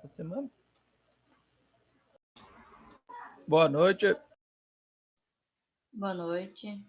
essa semana. Boa noite. Boa noite.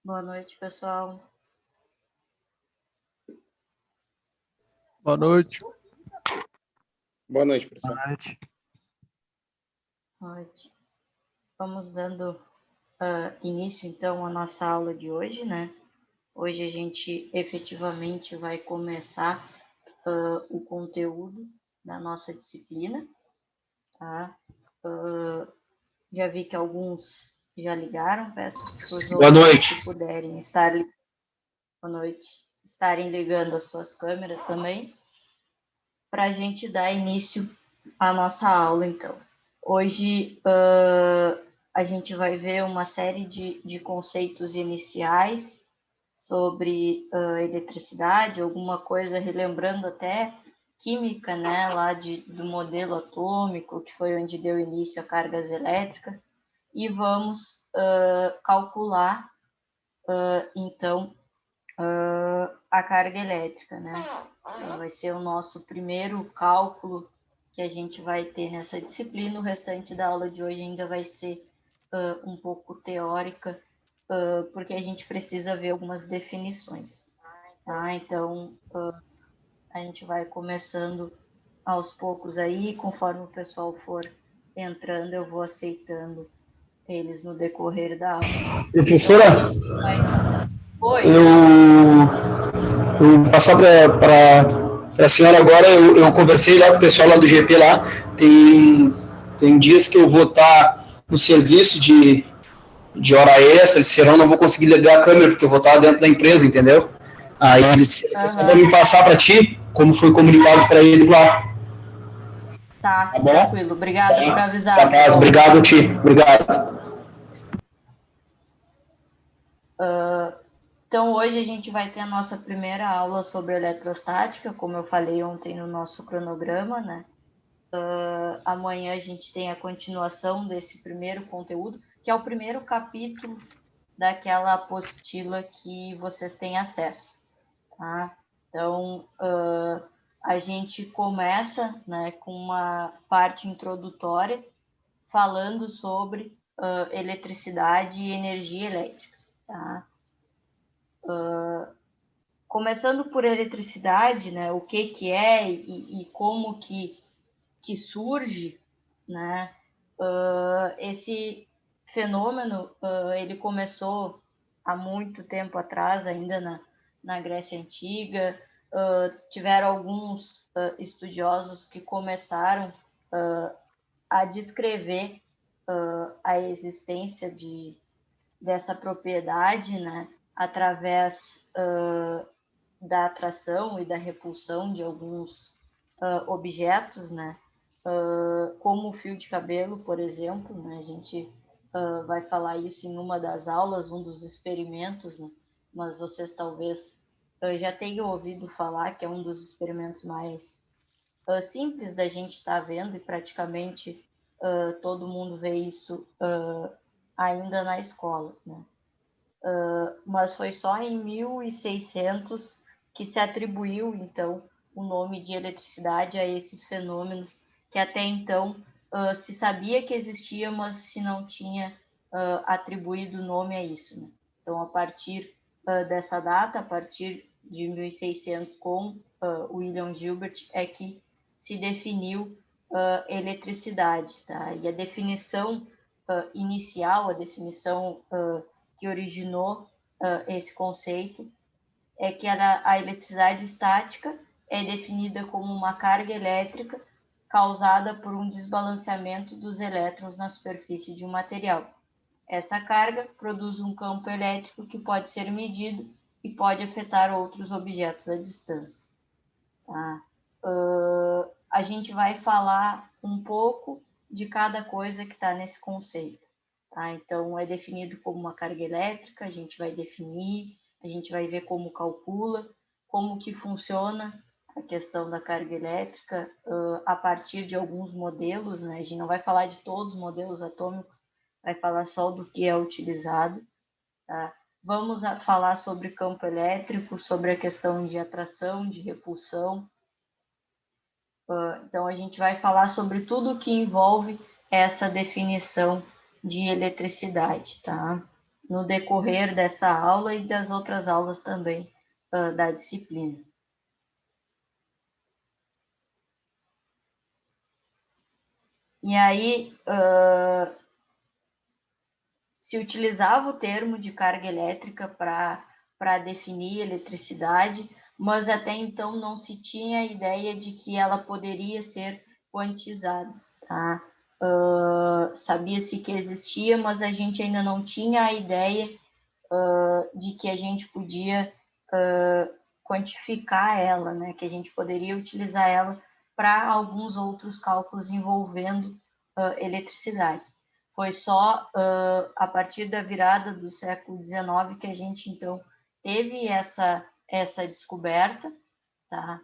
Boa noite, pessoal. Boa noite. Boa noite, professor. Boa noite. Boa noite. Vamos dando início, então, à nossa aula de hoje, né? Hoje a gente efetivamente vai começar o conteúdo da nossa disciplina, tá? Já vi que alguns já ligaram, peço para os Boa outros, noite. se puderem boa noite, estarem ligando as suas câmeras também, para a gente dar início à nossa aula, então. Hoje a gente vai ver uma série de conceitos iniciais sobre eletricidade, alguma coisa relembrando até química, né, lá do modelo atômico, que foi onde deu início a cargas elétricas, e vamos calcular, então, a carga elétrica, né? Então, vai ser o nosso primeiro cálculo que a gente vai ter nessa disciplina. O restante da aula de hoje ainda vai ser um pouco teórica, porque a gente precisa ver algumas definições. Tá? Então, a gente vai começando aos poucos aí, conforme o pessoal for entrando, eu vou aceitando eles no decorrer da aula. Professora, Oi. eu passar para a senhora agora, eu conversei lá com o pessoal lá do GP lá, tem dias que eu vou estar no serviço de hora extra, senão não vou conseguir ligar a câmera, porque eu vou estar dentro da empresa, entendeu? Aí eles vão me passar para ti, como foi comunicado para eles lá. Tá Tá bom? tranquilo. Obrigado por avisar. Capaz, obrigado, Ti. Obrigado. Então, hoje a gente vai ter a nossa primeira aula sobre eletrostática, como eu falei ontem no nosso cronograma, né? Amanhã a gente tem a continuação desse primeiro conteúdo, que é o primeiro capítulo daquela apostila que vocês têm acesso, tá? Então, a gente começa, né, com uma parte introdutória falando sobre eletricidade e energia elétrica, tá? Começando por eletricidade, né, o que é e como que surge, né, esse fenômeno, ele começou há muito tempo atrás, ainda na Grécia Antiga. Tiveram alguns estudiosos que começaram a descrever a existência dessa propriedade, né, através da atração e da repulsão de alguns objetos, né, como o fio de cabelo, por exemplo, né, a gente vai falar isso em uma das aulas, um dos experimentos, né, mas vocês talvez já tenham ouvido falar que é um dos experimentos mais simples da gente estar vendo, e praticamente todo mundo vê isso ainda na escola, né? Mas foi só em 1600 que se atribuiu, então, o nome de eletricidade a esses fenômenos que até então se sabia que existia, mas se não tinha atribuído nome a isso, né? Então, a partir dessa data, a partir de 1600, com William Gilbert, é que se definiu eletricidade, tá? E a definição inicial, a definição que originou esse conceito é que a eletricidade estática é definida como uma carga elétrica causada por um desbalanceamento dos elétrons na superfície de um material. Essa carga produz um campo elétrico que pode ser medido e pode afetar outros objetos à distância. Tá? A gente vai falar um pouco de cada coisa que está nesse conceito. Tá? Então, é definido como uma carga elétrica, a gente vai definir, a gente vai ver como calcula, como que funciona a questão da carga elétrica a partir de alguns modelos, né? A gente não vai falar de todos os modelos atômicos, vai falar só do que é utilizado. Tá? Vamos falar sobre campo elétrico, sobre a questão de atração, de repulsão. Então, a gente vai falar sobre tudo que envolve essa definição de eletricidade, tá? no decorrer dessa aula e das outras aulas também da disciplina. E aí, se utilizava o termo de carga elétrica para definir eletricidade, mas até então não se tinha a ideia de que ela poderia ser quantizada, tá? Sabia-se que existia, mas a gente ainda não tinha a ideia de que a gente podia quantificar ela, né? Que a gente poderia utilizar ela para alguns outros cálculos envolvendo eletricidade. Foi só a partir da virada do século XIX que a gente, então, teve essa descoberta, tá?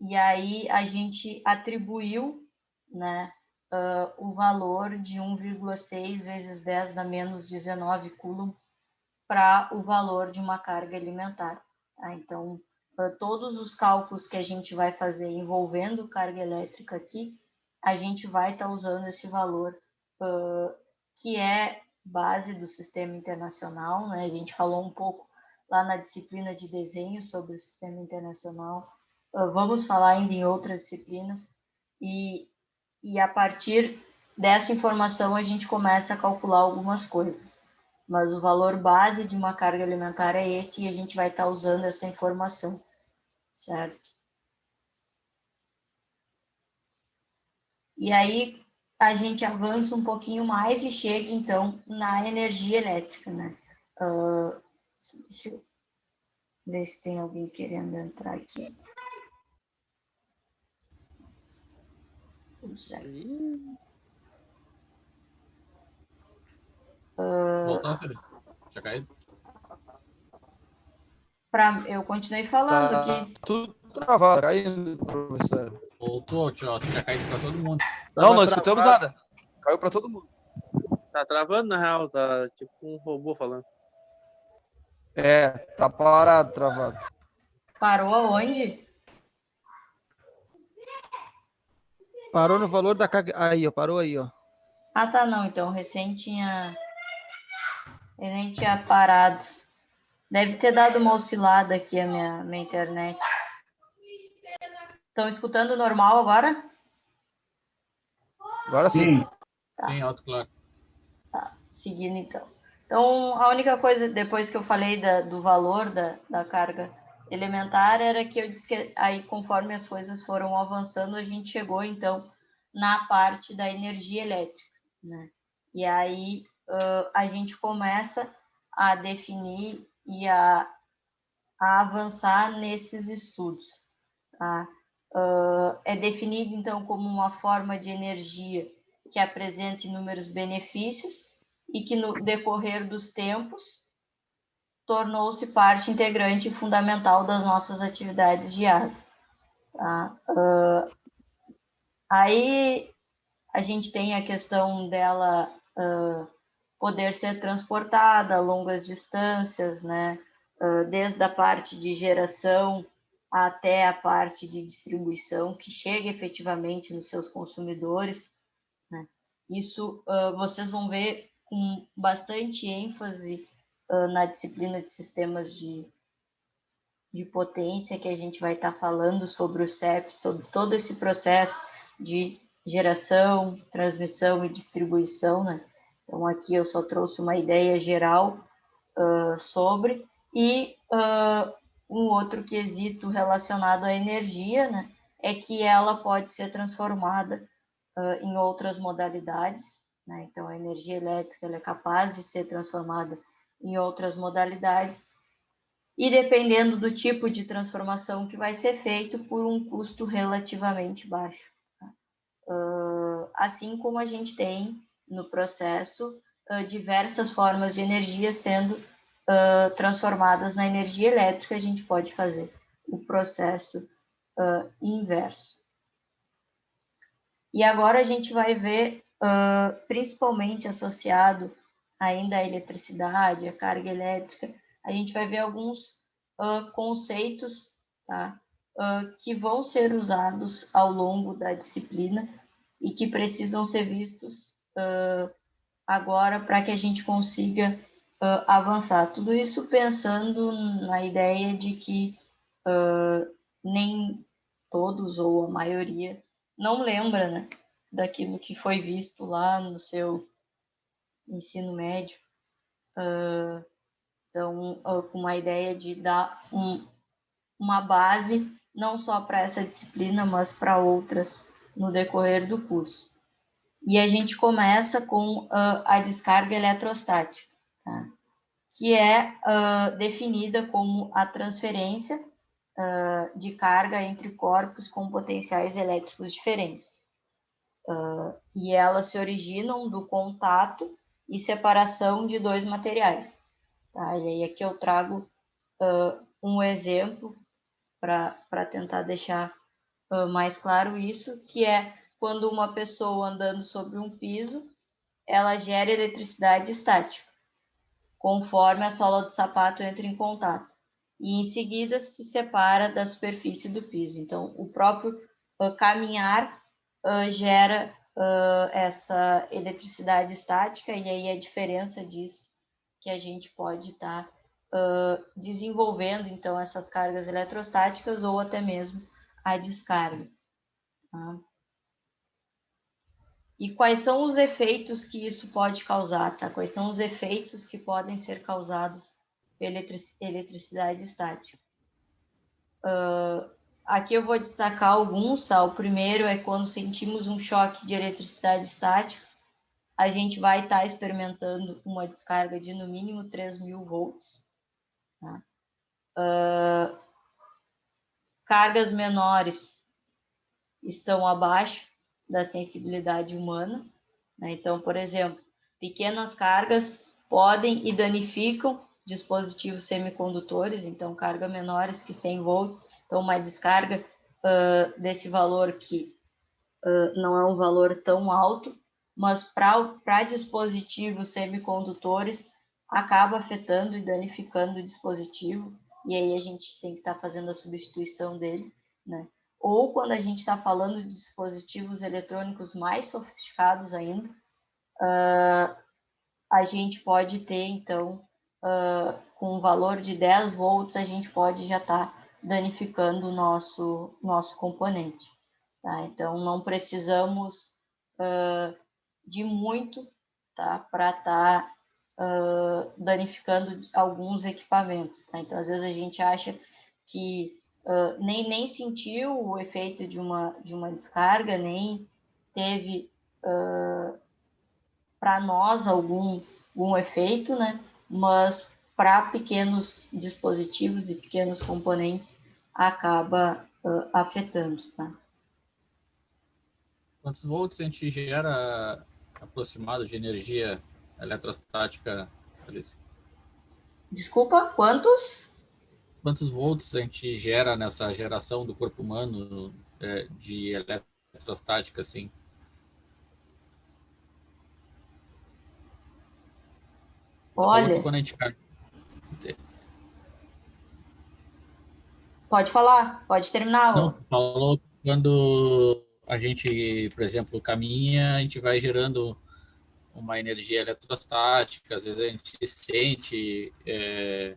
E aí a gente atribuiu, né, o valor de 1,6 vezes 10 a menos 19 coulomb para o valor de uma carga alimentar. Tá? Então, todos os cálculos que a gente vai fazer envolvendo carga elétrica aqui, a gente vai estar usando esse valor que é base do sistema internacional, né? A gente falou um pouco lá na disciplina de desenho sobre o sistema internacional. Vamos falar ainda em outras disciplinas e a partir dessa informação a gente começa a calcular algumas coisas. Mas o valor base de uma carga alimentar é esse e a gente vai estar usando essa informação, certo? E aí a gente avança um pouquinho mais e chega, então, na energia elétrica, né? Deixa eu ver se tem alguém querendo entrar aqui. Tudo certo. Voltou, Celso? Tinha caído? Eu continuei falando aqui. Tudo travado, caindo, professor. Voltou, tio. Tinha caído para todo mundo. Não escutamos nada. Caiu para todo mundo. Tá travando, na real, tá tipo um robô falando. Tá parado, travado. Parou aonde? Parou no valor da carga. Aí, ó, parou aí, ó. Ah, tá, não. Então, recém tinha parado. Deve ter dado uma oscilada aqui a minha internet. Estão escutando normal agora? Agora sim. Tá. Sim, alto, claro. Tá, seguindo então. Então, a única coisa, depois que eu falei do valor da carga elementar, era que eu disse que aí, conforme as coisas foram avançando, a gente chegou, então, na parte da energia elétrica, né? E aí a gente começa a definir e a avançar nesses estudos, tá? É definido, então, como uma forma de energia que apresenta inúmeros benefícios e que, no decorrer dos tempos, tornou-se parte integrante e fundamental das nossas atividades diárias. Tá? Aí a gente tem a questão dela poder ser transportada a longas distâncias, né? Desde a parte de geração até a parte de distribuição, que chega efetivamente nos seus consumidores, né? Isso vocês vão ver com bastante ênfase na disciplina de sistemas de potência, que a gente vai estar falando sobre o CEP, sobre todo esse processo de geração, transmissão e distribuição, né? Então, aqui eu só trouxe uma ideia geral sobre, e um outro quesito relacionado à energia, né, é que ela pode ser transformada em outras modalidades, né? Então, a energia elétrica ela é capaz de ser transformada em outras modalidades, e dependendo do tipo de transformação que vai ser feito, por um custo relativamente baixo. Tá? Assim como a gente tem no processo diversas formas de energia sendo transformadas na energia elétrica, a gente pode fazer o processo inverso. E agora a gente vai ver, principalmente associado ainda à eletricidade, à carga elétrica, a gente vai ver alguns conceitos, tá? Que vão ser usados ao longo da disciplina e que precisam ser vistos agora para que a gente consiga avançar. Tudo isso pensando na ideia de que nem todos ou a maioria não lembra, né, daquilo que foi visto lá no seu ensino médio. Então, com uma ideia de dar uma base não só para essa disciplina, mas para outras no decorrer do curso. E a gente começa com a descarga eletrostática, tá? Que é definida como a transferência de carga entre corpos com potenciais elétricos diferentes. E elas se originam do contato e separação de dois materiais. Tá? E aí aqui eu trago um exemplo para tentar deixar mais claro isso, que é quando uma pessoa andando sobre um piso, ela gera eletricidade estática, conforme a sola do sapato entra em contato. E em seguida se separa da superfície do piso. Então, o próprio caminhar gera essa eletricidade estática, e aí a diferença disso que a gente pode estar desenvolvendo, então, essas cargas eletrostáticas ou até mesmo a descarga. Tá? E quais são os efeitos que isso pode causar, tá? Quais são os efeitos que podem ser causados pela eletricidade estática? Aqui eu vou destacar alguns, tá? O primeiro é quando sentimos um choque de eletricidade estática, a gente vai estar experimentando uma descarga de no mínimo 3.000 volts. Tá? Cargas menores estão abaixo da sensibilidade humana, né? Então, por exemplo, pequenas cargas podem e danificam dispositivos semicondutores, então cargas menores que 100 volts, então uma descarga desse valor que não é um valor tão alto, mas para dispositivos semicondutores acaba afetando e danificando o dispositivo, e aí a gente tem que estar fazendo a substituição dele, né? Ou quando a gente está falando de dispositivos eletrônicos mais sofisticados ainda, a gente pode ter, então, com um valor de 10 volts, a gente pode já estar danificando o nosso componente. Tá? Então, não precisamos de muito, tá? Para estar danificando alguns equipamentos. Tá? Então, às vezes a gente acha que nem sentiu o efeito de uma descarga, nem teve para nós algum efeito, né? Mas para pequenos dispositivos e pequenos componentes acaba afetando, tá? Quantos volts a gente gera aproximado de energia eletrostática, Alice? Desculpa, quantos? Quantos volts a gente gera nessa geração do corpo humano de eletrostática, assim? Tu falou que Olha, quando a gente... pode falar, pode terminar. Não, tu falou que quando a gente, por exemplo, caminha, a gente vai gerando uma energia eletrostática, às vezes a gente sente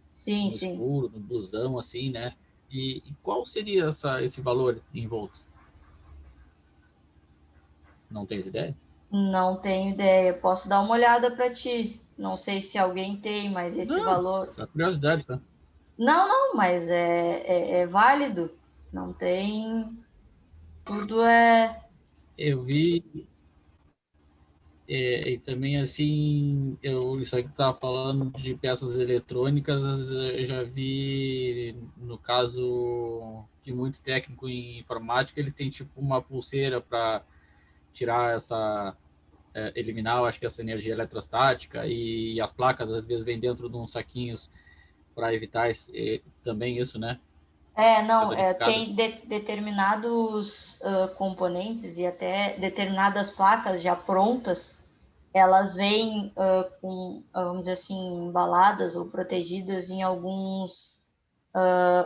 Sim, no sim. escuro, no blusão, assim, né? E qual seria esse valor em volts? Não tens ideia? Não tenho ideia. Posso dar uma olhada para ti. Não sei se alguém tem, mas esse Não, valor. é curiosidade, tá? Não, mas é válido. Não tem. Tudo é. Eu vi, e também assim, isso aí que tu estava falando de peças eletrônicas, eu já vi, no caso de muito técnico em informática, eles têm tipo uma pulseira para tirar eliminar, eu acho que essa energia eletrostática, e as placas às vezes vêm dentro de uns saquinhos para evitar também isso, né? Essa Não, danificada. tem determinados componentes e até determinadas placas já prontas, elas vêm com, vamos dizer assim, embaladas ou protegidas em alguns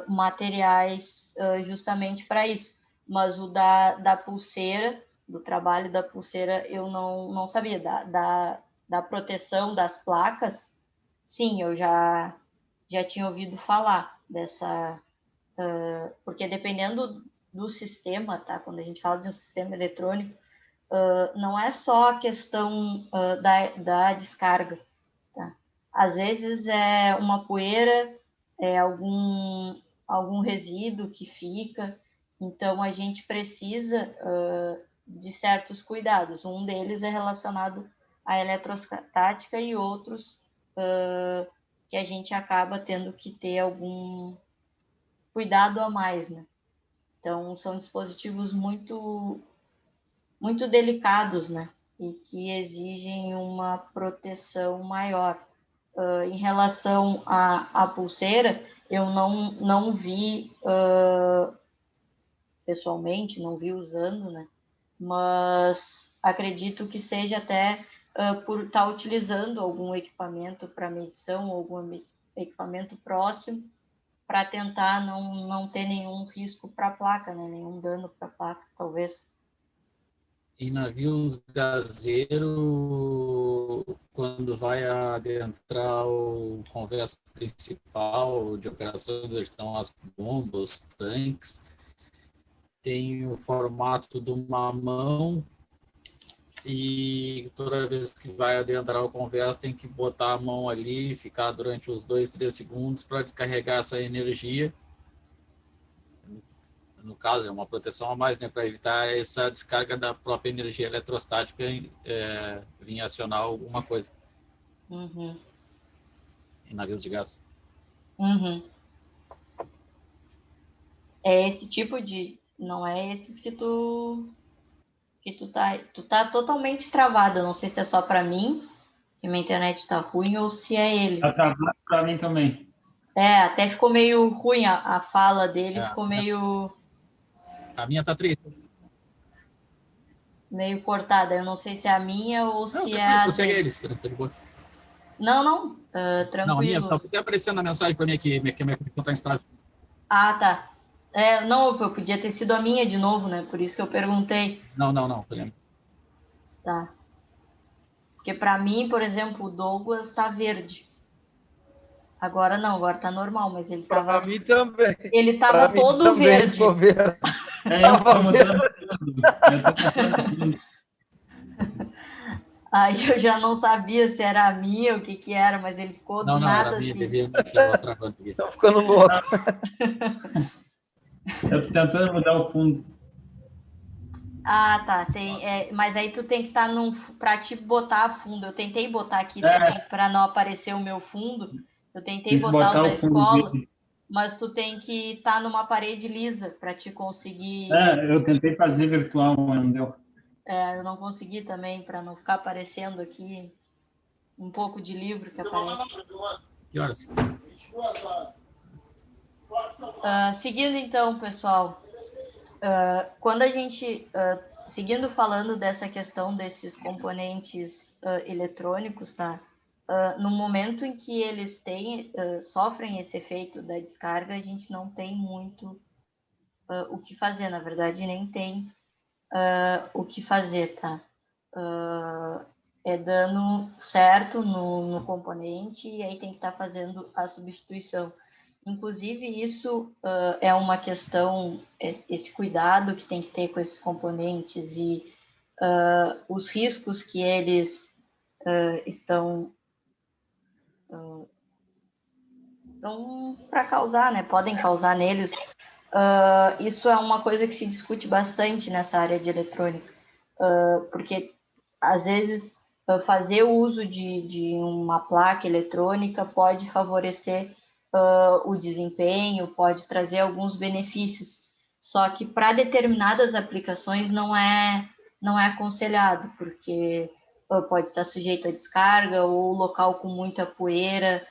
materiais justamente para isso. Mas o da pulseira, do trabalho da pulseira, eu não sabia. da proteção das placas, sim, eu já tinha ouvido falar dessa, porque dependendo do sistema, tá? Quando a gente fala de um sistema eletrônico, não é só a questão da descarga, tá? Às vezes é uma poeira, é algum resíduo que fica, então a gente precisa de certos cuidados. Um deles é relacionado à eletrostática e outros que a gente acaba tendo que ter algum cuidado a mais, né? Então, são dispositivos muito, muito delicados, né? E que exigem uma proteção maior. Em relação à pulseira, eu não vi pessoalmente, não vi usando, né? Mas acredito que seja até por estar utilizando algum equipamento para medição, algum equipamento próximo, para tentar não ter nenhum risco para a placa, né? Nenhum dano para a placa, talvez. Em navios gaseiros, quando vai adentrar o convés principal de operações, onde estão as bombas, os tanques, tem o formato de uma mão e toda vez que vai adentrar o convés tem que botar a mão ali, ficar durante os 2, 3 segundos para descarregar essa energia. No caso, é uma proteção a mais, né, para evitar essa descarga da própria energia eletrostática vir acionar alguma coisa Uhum. em navios de gás. Uhum. É esse tipo de... Não é esses que tu tá totalmente travado. Eu não sei se é só para mim, que minha internet tá ruim, ou se é ele. Tá travado para mim também. Até ficou meio ruim a fala dele, ficou A minha tá triste. meio cortada. Eu não sei se é a minha ou Não, se é tranquilo, a prossegue dele. eles. Tá de boa. Não, Não, a minha tranquilo. tá até aparecendo na mensagem para mim que minha conexão tá instável. Ah, tá. Não, podia ter sido a minha de novo, né? Por isso que eu perguntei. Não. Tá. Porque para mim, por exemplo, o Douglas tá verde. Agora não, agora tá normal, mas ele Para tava... mim também. Ele Para tava mim todo também verde. ficou verde. Eu tô mudando tudo. Eu tô mudando tudo. Aí eu já não sabia se era a minha, o que era, mas ele ficou do Não, era nada a minha, assim. devia que tava travando aqui. Tô ficando louco. Eu tô tentando mudar o fundo. Ah, tá. Mas aí tu tem que estar para te botar fundo. Eu tentei botar aqui também para não aparecer o meu fundo. Eu tentei Tem que botar o botar da o fundo escola, dele. mas tu tem que estar numa parede lisa para te conseguir. Eu tentei fazer virtual, mas não deu. Eu não consegui também, para não ficar aparecendo aqui um pouco de livro que aparece. Que horas? Seguindo então, pessoal, quando a gente, seguindo falando dessa questão desses componentes eletrônicos, tá? No momento em que eles sofrem esse efeito da descarga, a gente não tem muito o que fazer, na verdade, nem tem o que fazer, tá? É dano certo no componente e aí tem que estar fazendo a substituição. Inclusive, isso é uma questão, esse cuidado que tem que ter com esses componentes e os riscos que eles estão para causar, né? Podem causar neles. Isso é uma coisa que se discute bastante nessa área de eletrônica, porque às vezes fazer o uso de uma placa eletrônica pode favorecer o desempenho, pode trazer alguns benefícios, só que para determinadas aplicações não é aconselhado, porque pode estar sujeito a descarga ou local com muita poeira,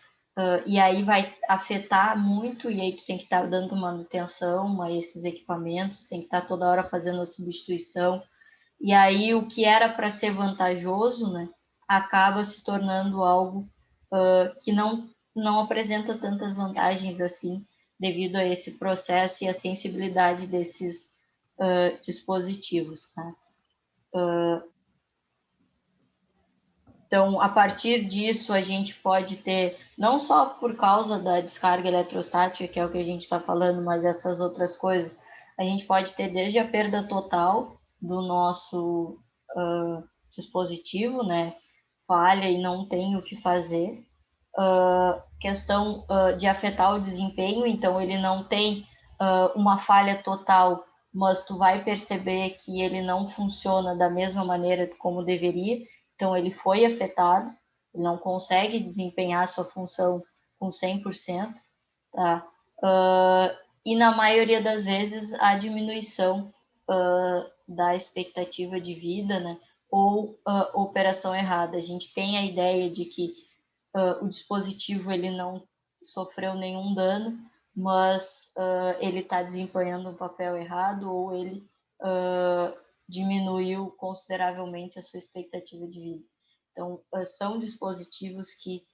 e aí vai afetar muito, e aí tu tem que estar dando manutenção a esses equipamentos, tem que estar toda hora fazendo a substituição, e aí o que era para ser vantajoso, né, acaba se tornando algo que não apresenta tantas vantagens assim, devido a esse processo e a sensibilidade desses dispositivos, tá? Então, a partir disso, a gente pode ter, não só por causa da descarga eletrostática, que é o que a gente está falando, mas essas outras coisas, a gente pode ter desde a perda total do nosso dispositivo, né? Falha e não tem o que fazer. Questão de afetar o desempenho, então ele não tem uma falha total, mas tu vai perceber que ele não funciona da mesma maneira como deveria, então ele foi afetado, ele não consegue desempenhar a sua função com 100%, tá? E na maioria das vezes a diminuição da expectativa de vida, né? Ou operação errada. A gente tem a ideia de que o dispositivo ele não sofreu nenhum dano, mas ele está desempenhando um papel errado ou ele diminuiu consideravelmente a sua expectativa de vida. Então, são dispositivos que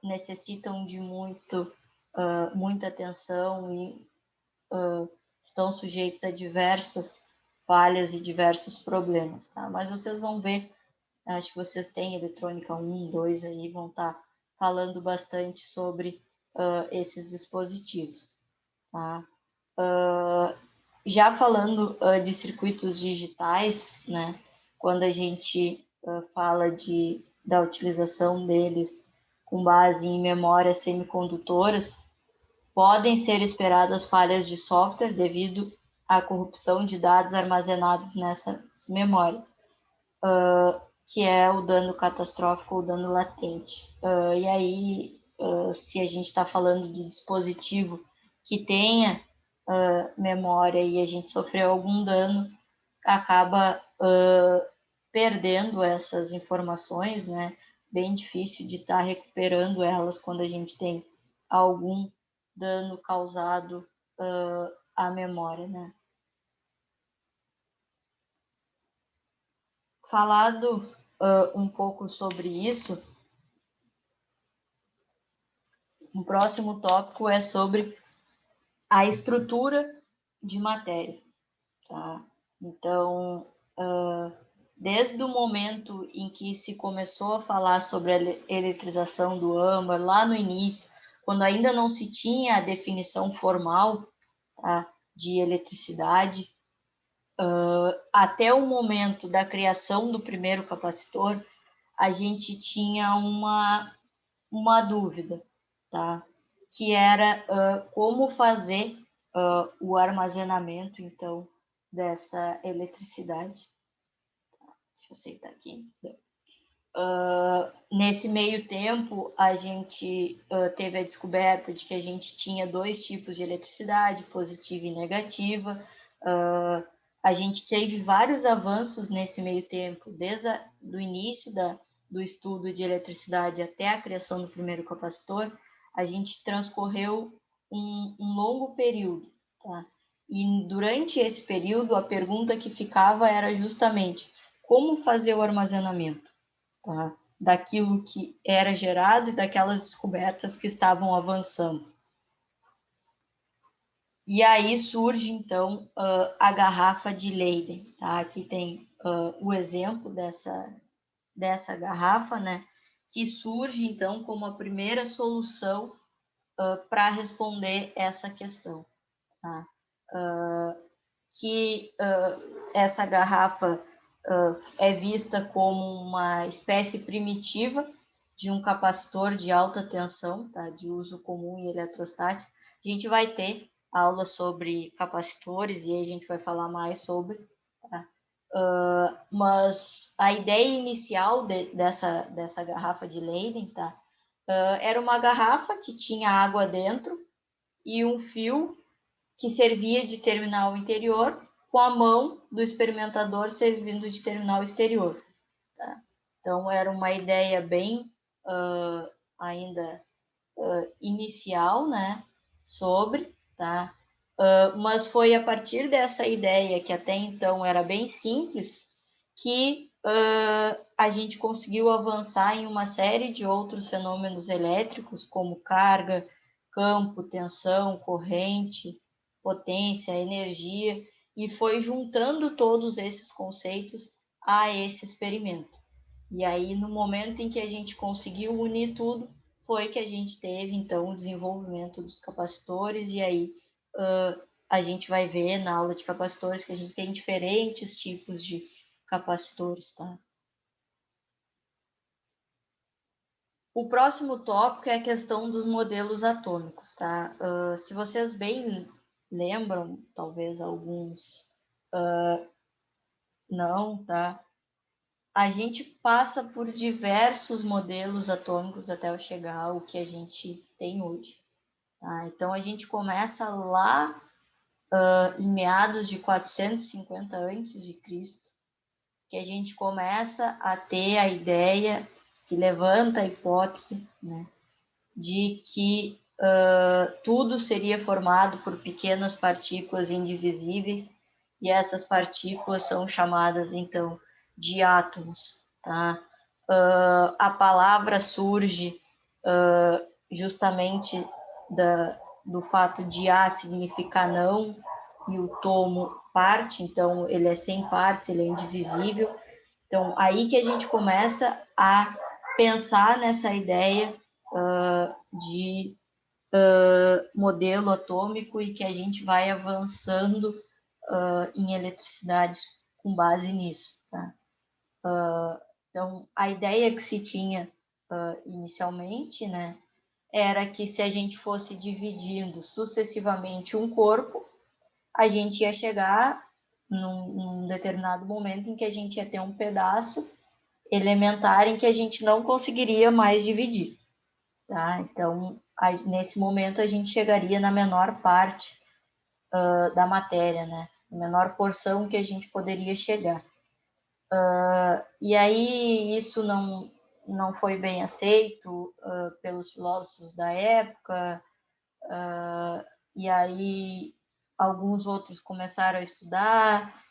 necessitam de muita atenção e estão sujeitos a diversas falhas e diversos problemas, tá? Mas vocês vão ver, acho que vocês têm eletrônica 1, 2 aí, vão estar falando bastante sobre esses dispositivos, tá? Já falando de circuitos digitais, né? Quando a gente fala da utilização deles com base em memórias semicondutoras, podem ser esperadas falhas de software devido à corrupção de dados armazenados nessas memórias, que é o dano catastrófico ou dano latente. E aí, se a gente está falando de dispositivo que tenha memória e a gente sofreu algum dano, acaba perdendo essas informações, né? Bem difícil de estar recuperando elas quando a gente tem algum dano causado à memória, né? Falado um pouco sobre isso, o próximo tópico é sobre a estrutura de matéria, tá? Então, desde o momento em que se começou a falar sobre a eletrização do âmbar, lá no início, quando ainda não se tinha a definição formal, tá, de eletricidade, até o momento da criação do primeiro capacitor, a gente tinha uma dúvida, tá? Que era como fazer o armazenamento, então, dessa eletricidade. Deixa eu aceitar aqui. Nesse meio tempo, a gente teve a descoberta de que a gente tinha 2 tipos de eletricidade, positiva e negativa. A gente teve vários avanços nesse meio tempo, desde o início do estudo de eletricidade até a criação do primeiro capacitor. A gente transcorreu um longo período, tá? E durante esse período, a pergunta que ficava era justamente como fazer o armazenamento, tá? Daquilo que era gerado e daquelas descobertas que estavam avançando. E aí surge, então, a garrafa de Leyden. Tá? Aqui tem o exemplo dessa garrafa, né? Que surge, então, como a primeira solução para responder essa questão. Tá? Essa garrafa é vista como uma espécie primitiva de um capacitor de alta tensão, tá? De uso comum em eletrostática. A gente vai ter aula sobre capacitores e aí a gente vai falar mais sobre. Tá? Mas a ideia inicial dessa garrafa de Leyden, tá? Era uma garrafa que tinha água dentro e um fio que servia de terminal interior, com a mão do experimentador servindo de terminal exterior. Tá? Então, era uma ideia bem ainda inicial, né, sobre, tá? Mas foi a partir dessa ideia, que até então era bem simples, que a gente conseguiu avançar em uma série de outros fenômenos elétricos, como carga, campo, tensão, corrente, potência, energia, e foi juntando todos esses conceitos a esse experimento. E aí, no momento em que a gente conseguiu unir tudo, foi que a gente teve, então, o desenvolvimento dos capacitores, e aí a gente vai ver na aula de capacitores que a gente tem diferentes tipos de capacitores, tá? O próximo tópico é a questão dos modelos atômicos, tá? Se vocês bem lembram, talvez alguns não, tá? A gente passa por diversos modelos atômicos até chegar ao que a gente tem hoje. Tá? Então, a gente começa lá em meados de 450 a.C., que a gente começa a ter a ideia, se levanta a hipótese, né, de que tudo seria formado por pequenas partículas indivisíveis, e essas partículas são chamadas, então, de átomos. Tá? A palavra surge justamente do fato de A significar não, e o tomo parte, então ele é sem partes, ele é indivisível. Então, aí que a gente começa a pensar nessa ideia de modelo atômico, e que a gente vai avançando em eletricidade com base nisso. Tá? Então, a ideia que se tinha inicialmente, né, era que se a gente fosse dividindo sucessivamente um corpo, a gente ia chegar num determinado momento em que a gente ia ter um pedaço elementar em que a gente não conseguiria mais dividir. Tá? Então, nesse momento, a gente chegaria na menor parte da matéria, né? A menor porção que a gente poderia chegar. E aí, isso não foi bem aceito pelos filósofos da época, e aí alguns outros começaram a estudar,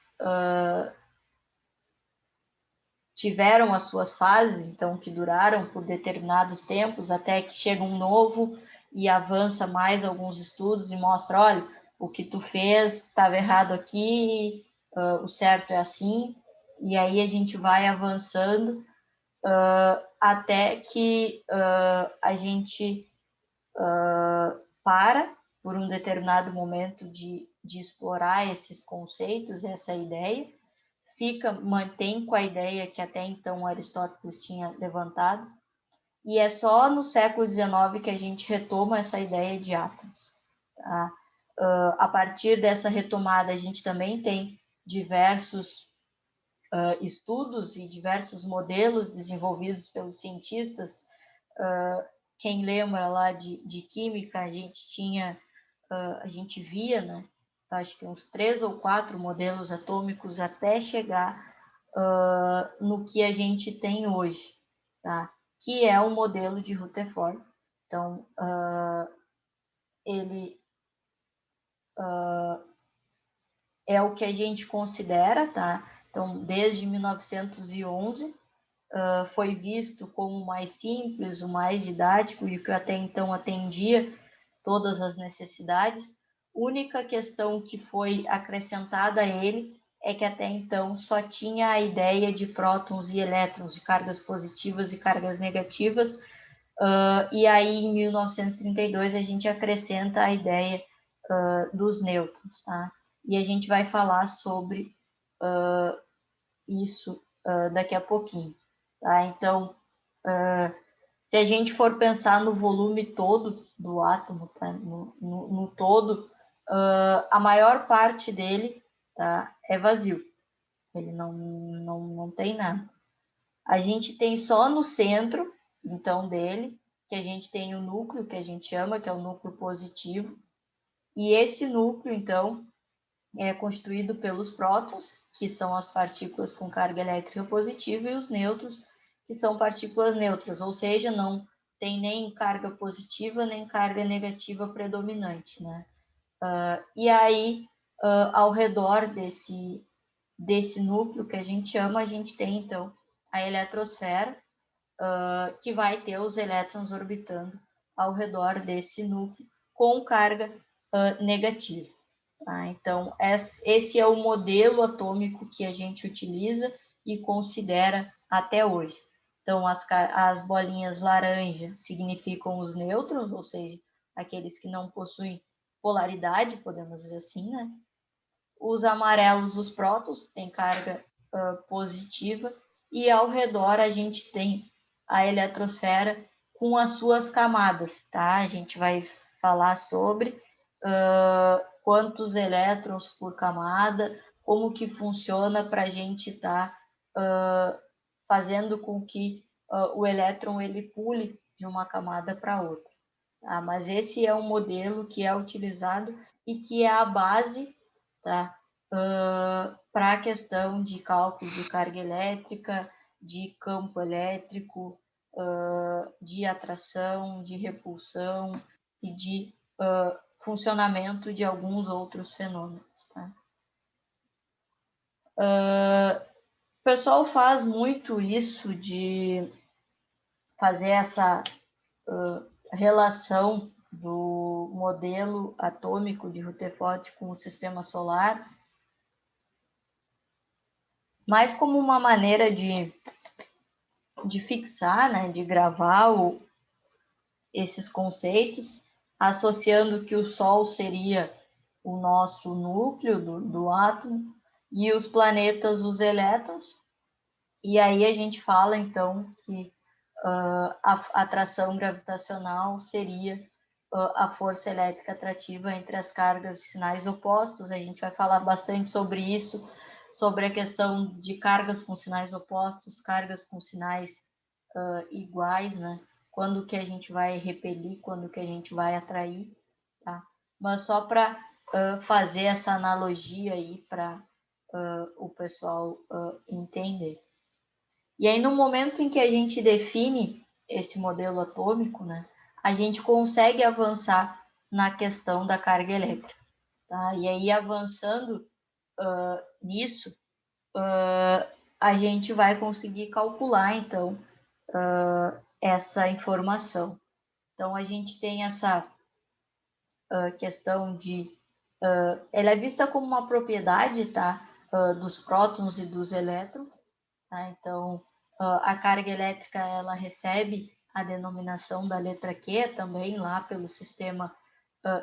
tiveram as suas fases, então, que duraram por determinados tempos, até que chega um novo e avança mais alguns estudos e mostra, olha, o que tu fez estava errado aqui, o certo é assim, e aí a gente vai avançando até que a gente para por um determinado momento de explorar esses conceitos, essa ideia, mantém com a ideia que até então Aristóteles tinha levantado, e é só no século XIX que a gente retoma essa ideia de átomos. Tá? A partir dessa retomada, a gente também tem diversos estudos e diversos modelos desenvolvidos pelos cientistas. Quem lembra lá de química, a gente via, né, acho que uns 3 ou 4 modelos atômicos até chegar no que a gente tem hoje, tá? Que é o modelo de Rutherford. Então, ele é o que a gente considera, tá? Então, desde 1911, foi visto como o mais simples, o mais didático, e o que até então atendia todas as necessidades. Única questão que foi acrescentada a ele é que até então só tinha a ideia de prótons e elétrons, de cargas positivas e cargas negativas, e aí em 1932 a gente acrescenta a ideia dos nêutrons, tá? E a gente vai falar sobre isso daqui a pouquinho, tá? Então, se a gente for pensar no volume todo do átomo, tá? no todo, a maior parte dele, tá, é vazio. Ele não tem nada. A gente tem só no centro, então, dele, que a gente tem o núcleo, que a gente chama, que é o núcleo positivo. E esse núcleo, então, é constituído pelos prótons, que são as partículas com carga elétrica positiva, e os nêutrons, que são partículas neutras, ou seja, não tem nem carga positiva nem carga negativa predominante, né? E aí, ao redor desse núcleo que a gente chama, a gente tem, então, a eletrosfera, que vai ter os elétrons orbitando ao redor desse núcleo com carga negativa. Tá? Então, esse é o modelo atômico que a gente utiliza e considera até hoje. Então, as bolinhas laranja significam os nêutrons, ou seja, aqueles que não possuem polaridade, podemos dizer assim, né? Os amarelos, os prótons, que têm carga positiva, e ao redor a gente tem a eletrosfera com as suas camadas, tá? A gente vai falar sobre quantos elétrons por camada, como que funciona para a gente estar fazendo com que o elétron ele pule de uma camada para outra. Tá? Mas esse é um modelo que é utilizado e que é a base, tá? Para a questão de cálculo de carga elétrica, de campo elétrico, de atração, de repulsão e de funcionamento de alguns outros fenômenos. Tá? O pessoal faz muito isso de fazer essa relação do modelo atômico de Rutherford com o sistema solar, mais como uma maneira de fixar, né, de gravar esses conceitos, associando que o Sol seria o nosso núcleo do átomo e os planetas os elétrons. E aí a gente fala, então, que a atração gravitacional seria a força elétrica atrativa entre as cargas de sinais opostos. A gente vai falar bastante sobre isso, sobre a questão de cargas com sinais opostos, cargas com sinais iguais, né? Quando que a gente vai repelir, quando que a gente vai atrair, tá? Mas só para fazer essa analogia aí para o pessoal entender. E aí, no momento em que a gente define esse modelo atômico, né, a gente consegue avançar na questão da carga elétrica. Tá? E aí, avançando nisso, a gente vai conseguir calcular, então, essa informação. Então, a gente tem essa questão de... ela é vista como uma propriedade, tá? Dos prótons e dos elétrons. Tá? Então, a carga elétrica ela recebe a denominação da letra Q também lá pelo sistema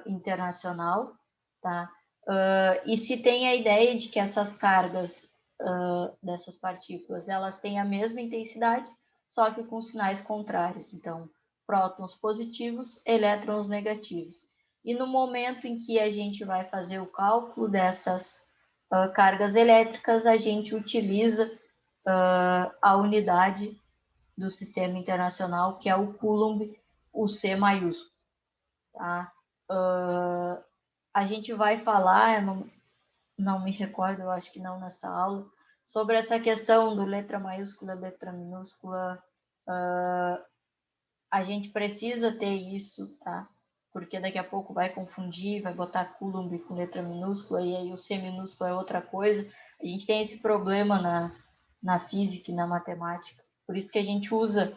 internacional. Tá? E se tem a ideia de que essas cargas dessas partículas elas têm a mesma intensidade, só que com sinais contrários. Então, prótons positivos, elétrons negativos. E no momento em que a gente vai fazer o cálculo dessas cargas elétricas, a gente utiliza a unidade do sistema internacional, que é o Coulomb, o C maiúsculo. Tá? A gente vai falar, não me recordo, eu acho que não nessa aula, sobre essa questão do letra maiúscula, letra minúscula. A gente precisa ter isso, tá? Porque daqui a pouco vai confundir, vai botar Coulomb com letra minúscula, e aí o C minúsculo é outra coisa. A gente tem esse problema na física e na matemática. Por isso que a gente usa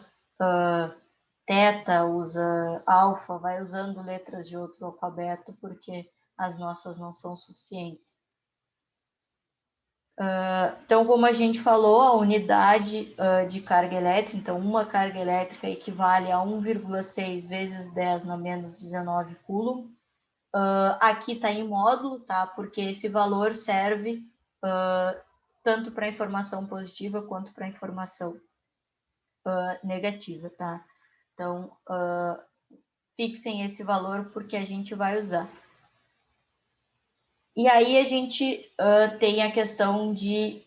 teta, usa alfa, vai usando letras de outro alfabeto, porque as nossas não são suficientes. Então, como a gente falou, a unidade de carga elétrica, então uma carga elétrica equivale a 1,6 vezes 10 na menos 19 coulomb. Aqui está em módulo, tá? Porque esse valor serve tanto para informação positiva quanto para informação negativa, tá? Então, fixem esse valor porque a gente vai usar. E aí a gente tem a questão de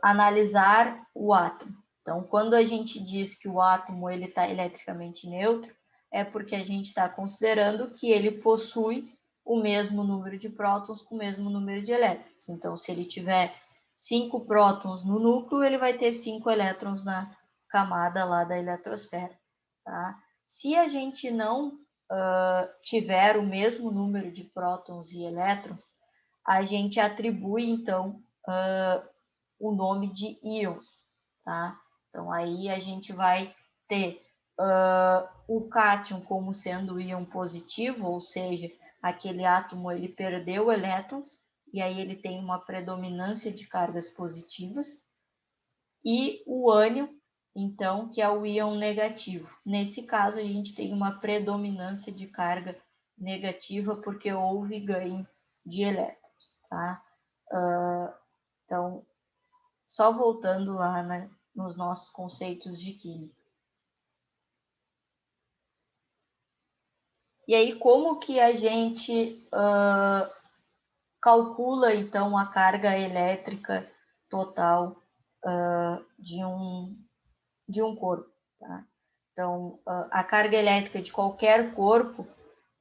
analisar o átomo. Então, quando a gente diz que o átomo ele está eletricamente neutro, é porque a gente está considerando que ele possui o mesmo número de prótons com o mesmo número de elétrons. Então, se ele tiver 5 prótons no núcleo, ele vai ter 5 elétrons na camada lá da eletrosfera. Tá? Se a gente não tiver o mesmo número de prótons e elétrons, a gente atribui, então, o nome de íons. Tá? Então, aí a gente vai ter o cátion como sendo o íon positivo, ou seja, aquele átomo ele perdeu elétrons, e aí ele tem uma predominância de cargas positivas. e o ânion, então, que é o íon negativo. Nesse caso, a gente tem uma predominância de carga negativa porque houve ganho de elétrons, tá? Então, só voltando lá, né, nos nossos conceitos de química. E aí, como que a gente calcula, então, a carga elétrica total de um corpo, tá? Então, a carga elétrica de qualquer corpo,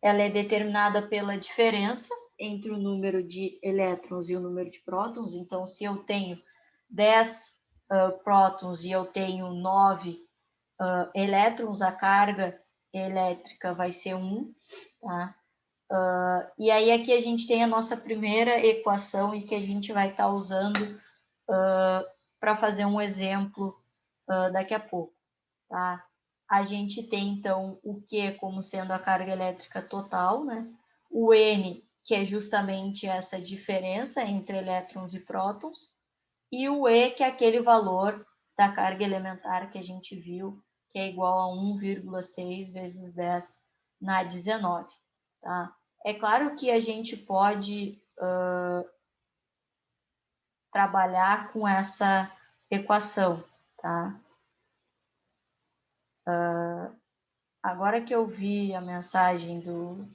ela é determinada pela diferença entre o número de elétrons e o número de prótons. Então, se eu tenho 10 prótons e eu tenho 9 elétrons, a carga elétrica vai ser 1, tá? E aí aqui a gente tem a nossa primeira equação e que a gente vai estar usando para fazer um exemplo daqui a pouco, tá? A gente tem, então, o Q como sendo a carga elétrica total, né? O N, que é justamente essa diferença entre elétrons e prótons, e o E, que é aquele valor da carga elementar que a gente viu, que é igual a 1,6 vezes 10 na 19, tá? É claro que a gente pode trabalhar com essa equação, tá? Agora que eu vi a mensagem do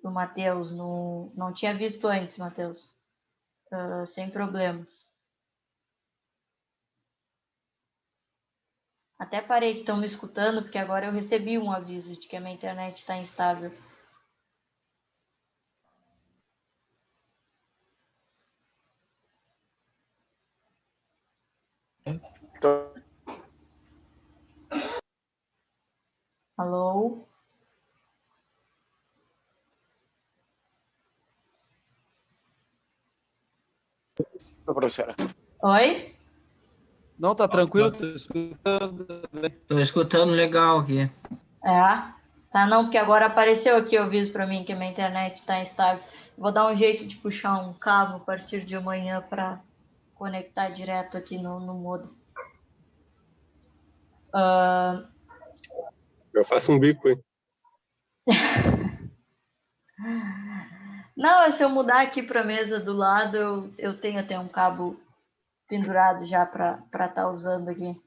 Matheus, não tinha visto antes, Matheus, sem problemas. Até parei que estão me escutando, porque agora eu recebi um aviso de que a minha internet está instável. Alô? Professora. Oi? Não, tá tranquilo? Tô escutando. Tô escutando legal aqui. Tá não, porque agora apareceu aqui o aviso para mim que a minha internet está instável. Vou dar um jeito de puxar um cabo a partir de amanhã para conectar direto aqui no modem. Eu faço um bico, hein? Não, se eu mudar aqui para a mesa do lado, eu tenho até um cabo pendurado já para estar usando aqui.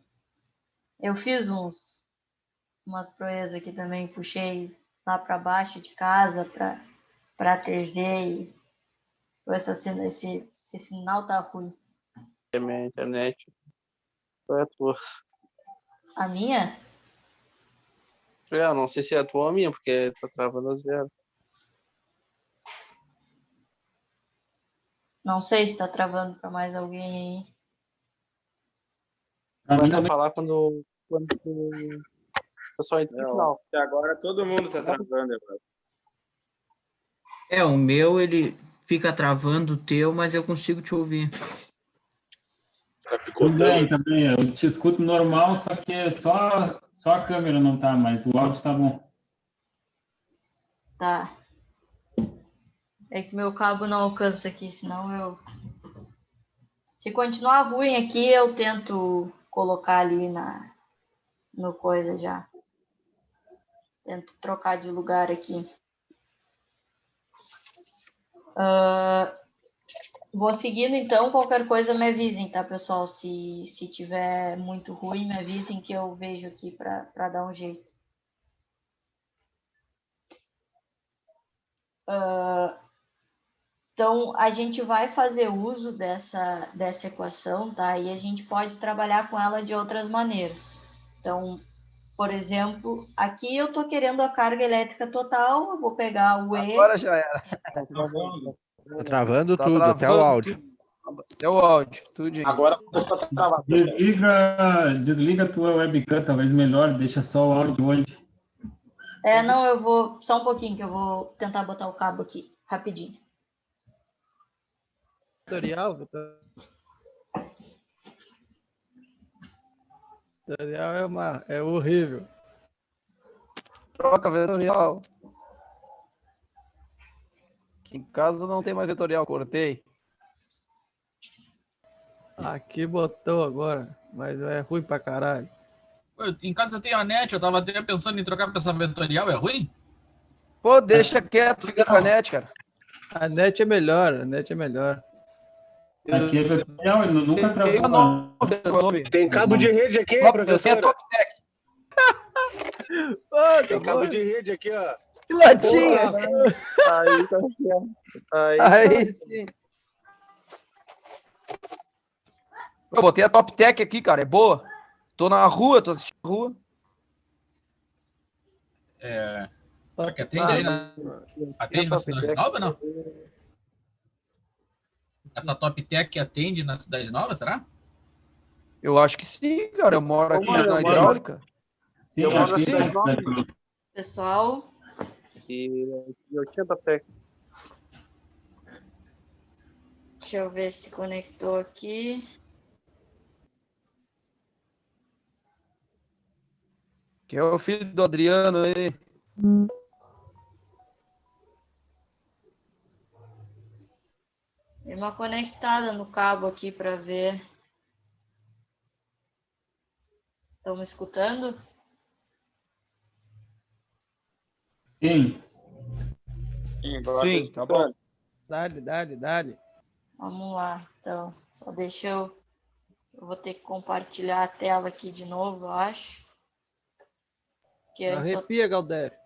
Eu fiz umas proezas aqui também, puxei lá para baixo de casa para a TV e esse sinal tá ruim. A minha internet é a tua. A minha? Eu não sei se é a tua ou a minha, porque tá travando as zero. Não sei se tá travando para mais alguém aí. Começa a falar quando o pessoal entra no final. Até agora todo mundo tá travando. O meu, ele fica travando o teu, mas eu consigo te ouvir. Tá picotando. Também. Eu te escuto normal, só que só a câmera não tá, mas o áudio tá bom. Tá. É que meu cabo não alcança aqui, senão eu... Se continuar ruim aqui, eu tento colocar ali no coisa já. Tento trocar de lugar aqui. Vou seguindo, então, qualquer coisa me avisem, tá, pessoal? Se tiver muito ruim, me avisem que eu vejo aqui para dar um jeito. Então, a gente vai fazer uso dessa equação, tá? E a gente pode trabalhar com ela de outras maneiras. Então, por exemplo, aqui eu estou querendo a carga elétrica total, eu vou pegar o E... Agora já era. Tá travando Tá tudo, até o travando áudio. Até o áudio, tudo. Agora começou a travar. Desliga a tua webcam, talvez melhor, deixa só o áudio hoje. Não, eu vou... Só um pouquinho, que eu vou tentar botar o cabo aqui, rapidinho. Tutorial é horrível. Troca vetorial. Aqui em casa não tem mais vetorial, cortei. Aqui botou agora, mas é ruim pra caralho. Em casa eu tenho a net, eu tava até pensando em trocar pra essa vetorial, é ruim? Pô, deixa quieto, fica com a net, cara. A net é melhor, a net é melhor. Aqui é vetorial, ele nunca travou. Tem cabo de rede aqui, Eu professor. tenho top tech. Tem cabo de rede aqui, ó. Que latinha. Aí tá certo. Aí sim. Eu botei a top tech aqui, cara, é boa. Tô na rua, tô assistindo a rua. Será que atende aí atende na Cidade Nova, não? Essa Top Tech atende na Cidade Nova, será? Eu acho que sim, cara. Eu moro aqui Eu na moro- hidráulica. Sim, Eu moro acho na que cidade nova. Pessoal, E eu tinha top tech. deixa eu ver se conectou aqui. Que é o filho do Adriano aí. Dei uma conectada no cabo aqui para ver. Estão me escutando? Sim. Sim, tá bom. Dale. Vamos lá, então. Só deixa eu vou ter que compartilhar a tela aqui de novo, eu acho. Que antes Arrepia, Galdério.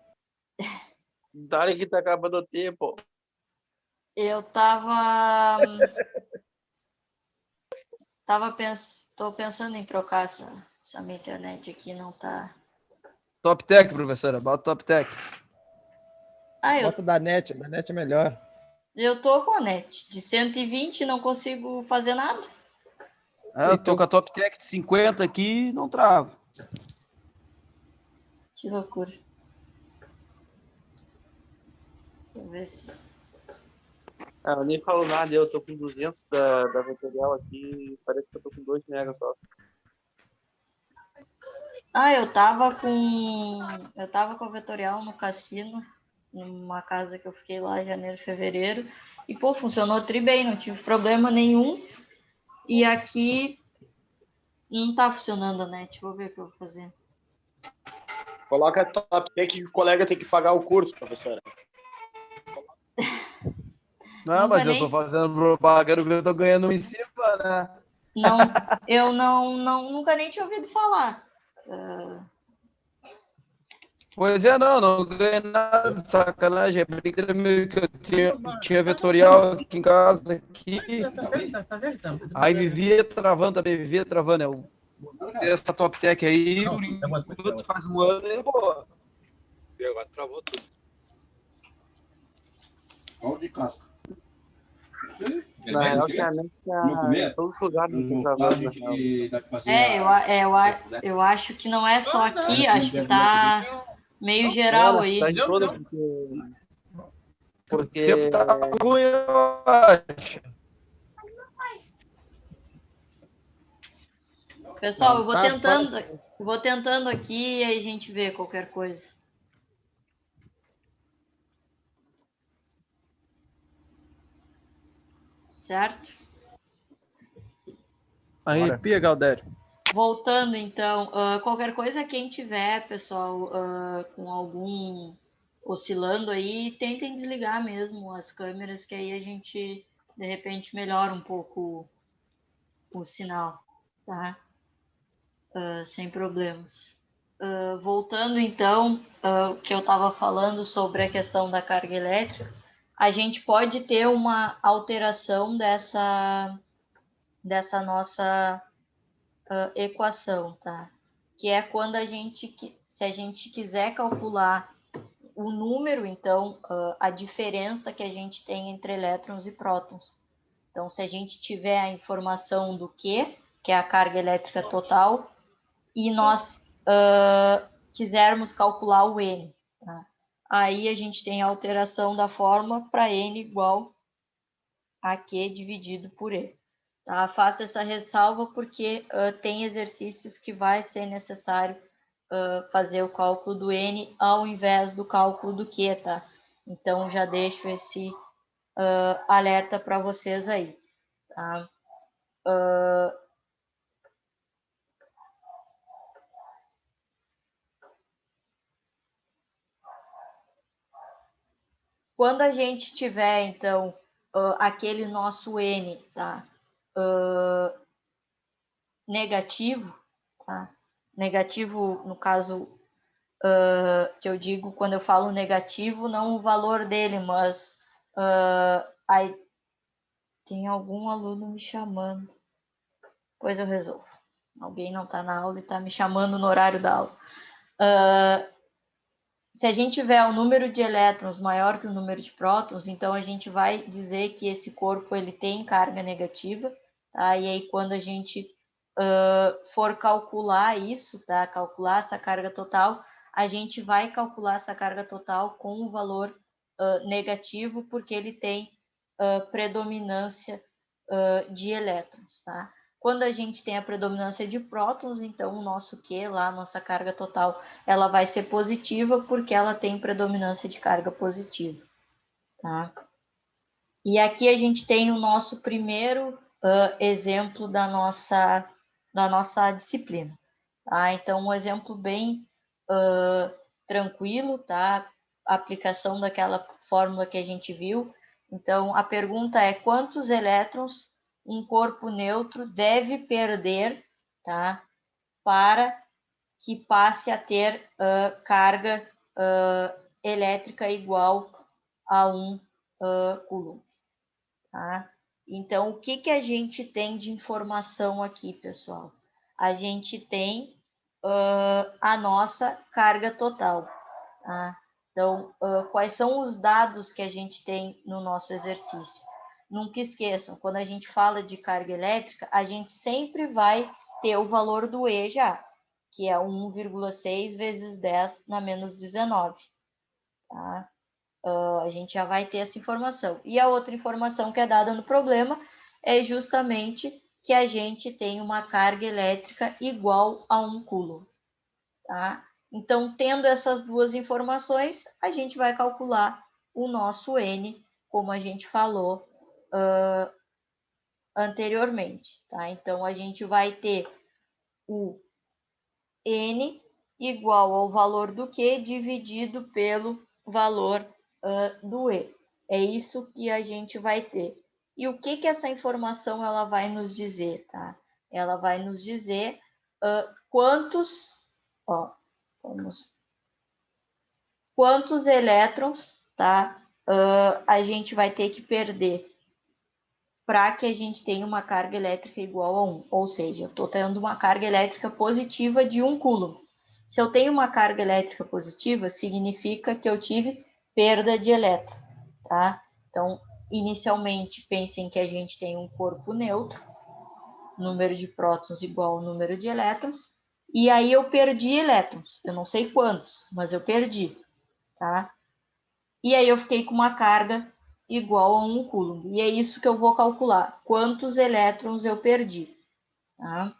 Dale que tá acabando o tempo. eu tava tô pensando em trocar essa minha internet aqui, não tá. Top tech, professora. Bota top tech. Bota da net é melhor. Eu tô com a net de 120, não consigo fazer nada. Eu tô com a top tech de 50 aqui e não trava. Que loucura. Deixa eu ver se... Eu nem falo nada, eu tô com 200 da vetorial aqui, parece que eu tô com 2 MB só. eu tava com a vetorial no cassino, numa casa que eu fiquei lá em janeiro, fevereiro, e pô, funcionou tri bem, não tive problema nenhum. E aqui não tá funcionando a net, vou ver o que eu vou fazer. Coloca a top tech que o colega tem que pagar o curso, professora. Não, mas eu tô fazendo propaganda que eu tô ganhando em cima, né? Não, eu nunca nem tinha ouvido falar. Pois é, não ganhei nada de sacanagem. É brincadeira meio que eu tinha vetorial aqui em casa. Tá vendo? Aí vivia travando também. Eu essa top tech aí, por enquanto faz um ano e é boa. E agora travou tudo. Pau de casca. Na real, que a net tá em todos os lugares que tá travando, Eu acho que não é só aqui, acho que tá meio geral aí. Tá em toda porque... O tempo tá ruim, eu acho. Pessoal, eu vou tentando aqui e aí a gente vê qualquer coisa. Certo? Arrepia, Galdério. Voltando, então, qualquer coisa, quem tiver, pessoal, com algum oscilando aí, tentem desligar mesmo as câmeras, que aí a gente, de repente, melhora um pouco o sinal, tá? Sem problemas. Voltando, então, o que eu estava falando sobre a questão da carga elétrica, a gente pode ter uma alteração dessa nossa equação, tá? Que é quando se a gente quiser calcular o número, então, a diferença que a gente tem entre elétrons e prótons. Então, se a gente tiver a informação do Q, que é a carga elétrica total, e nós quisermos calcular o N, tá? Aí a gente tem a alteração da fórmula para N igual a Q dividido por E. Tá? Faço essa ressalva porque tem exercícios que vai ser necessário fazer o cálculo do N ao invés do cálculo do Q, tá? Então, já deixo esse alerta para vocês aí, tá? Quando a gente tiver, então, aquele nosso N, tá? Negativo, tá? Negativo, no caso, que eu digo, quando eu falo negativo, não o valor dele, mas aí tem algum aluno me chamando. Pois eu resolvo. Alguém não está na aula e está me chamando no horário da aula. Se a gente tiver o número de elétrons maior que o número de prótons, então a gente vai dizer que esse corpo ele tem carga negativa, tá? E aí quando a gente for calcular isso, tá? Calcular essa carga total, a gente vai calcular essa carga total com o valor negativo, porque ele tem predominância de elétrons, tá? Quando a gente tem a predominância de prótons, então o nosso Q lá, a nossa carga total, ela vai ser positiva porque ela tem predominância de carga positiva, tá? E aqui a gente tem o nosso primeiro exemplo da nossa disciplina, tá? Então, um exemplo bem tranquilo, tá? A aplicação daquela fórmula que a gente viu. Então, a pergunta é: quantos elétrons um corpo neutro deve perder, tá? Para que passe a ter carga elétrica igual a 1 coulomb, tá? Então, o que a gente tem de informação aqui, pessoal? A gente tem a nossa carga total, tá? Então, quais são os dados que a gente tem no nosso exercício? Nunca esqueçam, quando a gente fala de carga elétrica, a gente sempre vai ter o valor do E já, que é 1,6 vezes 10 na menos 19, tá? A gente já vai ter essa informação. E a outra informação que é dada no problema é justamente que a gente tem uma carga elétrica igual a 1 coulomb, tá? Então, tendo essas duas informações, a gente vai calcular o nosso N, como a gente falou anteriormente, tá? Então, a gente vai ter o N igual ao valor do Q dividido pelo valor do E. É isso que a gente vai ter. E o que essa informação ela vai nos dizer, tá? Ela vai nos dizer quantos elétrons, tá? A gente vai ter que perder para que a gente tenha uma carga elétrica igual a 1. Ou seja, eu estou tendo uma carga elétrica positiva de 1 coulomb. Se eu tenho uma carga elétrica positiva, significa que eu tive perda de elétron, tá? Então, inicialmente, pensem que a gente tem um corpo neutro, número de prótons igual ao número de elétrons, e aí eu perdi elétrons. Eu não sei quantos, mas eu perdi, tá? E aí eu fiquei com uma carga igual a 1 coulomb. E é isso que eu vou calcular. Quantos elétrons eu perdi, tá?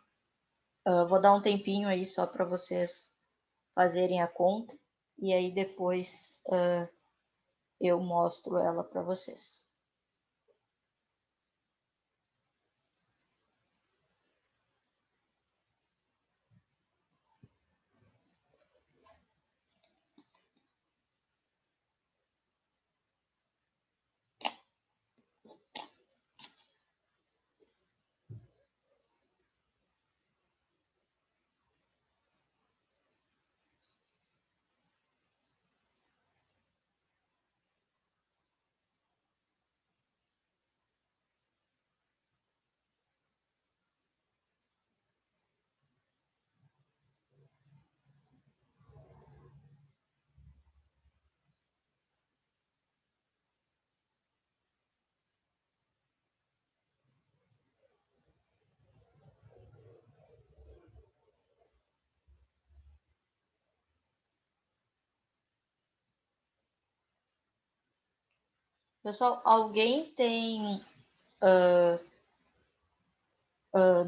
Vou dar um tempinho aí só para vocês fazerem a conta. E aí depois eu mostro ela para vocês. Pessoal, alguém tem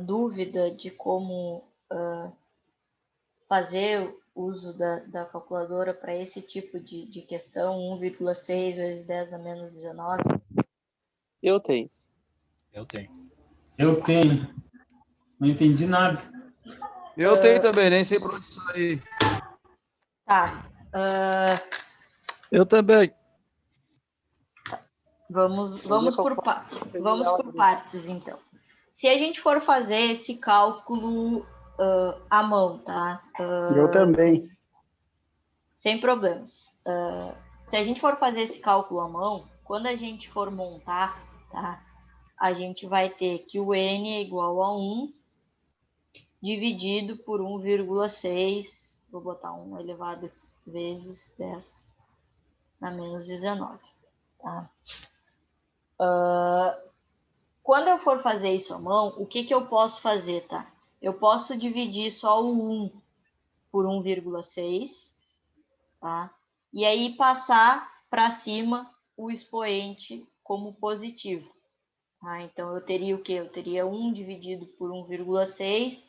dúvida de como fazer uso da calculadora para esse tipo de questão, 1,6 vezes 10 a menos 19? Eu tenho. Eu tenho. Eu tenho. Não entendi nada. Eu tenho também, nem sei por onde sair. Tá. Eu também. Vamos por partes, então. Se a gente for fazer esse cálculo à mão, tá? Eu também. Sem problemas. Se a gente for fazer esse cálculo à mão, quando a gente for montar, tá? A gente vai ter que o N é igual a 1 dividido por 1,6, vou botar 1 elevado aqui, vezes 10 na menos 19. Tá? Quando eu for fazer isso à mão, o que eu posso fazer, tá? Eu posso dividir só o 1 por 1,6, tá? E aí passar para cima o expoente como positivo. Tá? Então, eu teria o quê? Eu teria 1 dividido por 1,6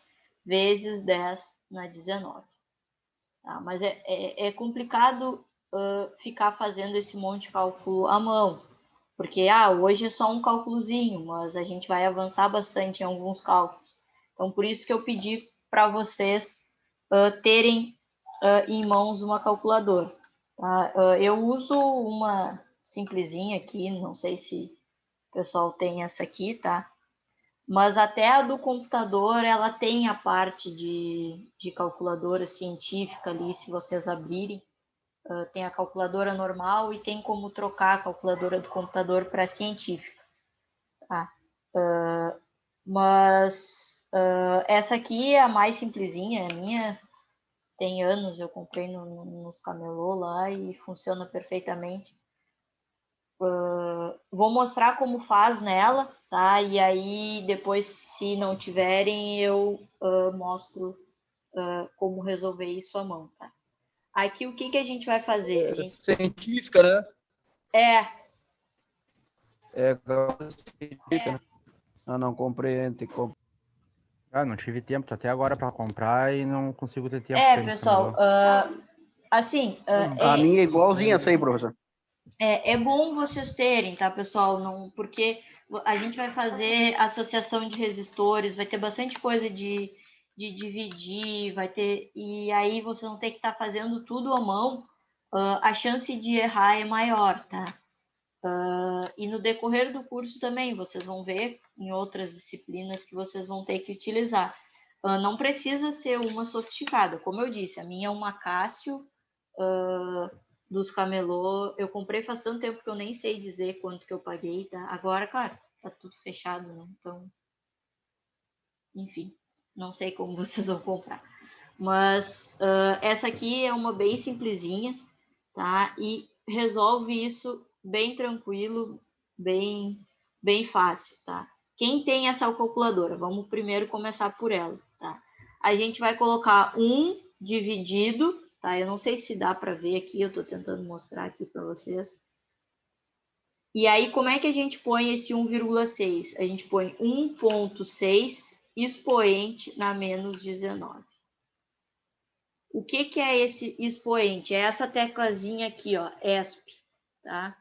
vezes 10 na 19. Tá? Mas é complicado ficar fazendo esse monte de cálculo à mão. Porque hoje é só um cálculozinho, mas a gente vai avançar bastante em alguns cálculos. Então, por isso que eu pedi para vocês terem em mãos uma calculadora. Tá? Eu uso uma simplesinha aqui, não sei se o pessoal tem essa aqui, tá? Mas até a do computador, ela tem a parte de calculadora científica ali, se vocês abrirem. Tem a calculadora normal e tem como trocar a calculadora do computador para científica. Tá? Mas essa aqui é a mais simplesinha, a minha tem anos, eu comprei nos camelô lá e funciona perfeitamente. Vou mostrar como faz nela, tá? E aí depois, se não tiverem, eu mostro como resolver isso à mão, tá? Aqui, o que a gente vai fazer? Científica, né? É Científica, né? Não comprei, tem que comprar. Não tive tempo até agora para comprar e não consigo ter tempo. Pessoal, assim... A minha é igualzinha essa aí, professor. É bom vocês terem, tá, pessoal? Não, porque a gente vai fazer associação de resistores, vai ter bastante coisa de dividir, vai ter... E aí vocês vão ter que estar fazendo tudo à mão, a chance de errar é maior, tá? E no decorrer do curso também, vocês vão ver em outras disciplinas que vocês vão ter que utilizar. Não precisa ser uma sofisticada, como eu disse, a minha é uma Cássio dos camelô. Eu comprei faz tanto tempo que eu nem sei dizer quanto que eu paguei, tá? Agora, claro, tá tudo fechado, né? Então, enfim, não sei como vocês vão comprar. Mas essa aqui é uma bem simplesinha, tá? E resolve isso bem tranquilo, bem fácil, tá? Quem tem essa calculadora? Vamos primeiro começar por ela, tá? A gente vai colocar 1 dividido, tá? Eu não sei se dá para ver aqui, eu estou tentando mostrar aqui para vocês. E aí, como é que a gente põe esse 1,6? A gente põe 1,6 expoente na menos 19. O que é esse expoente? É essa teclazinha aqui, ó, ESP, tá?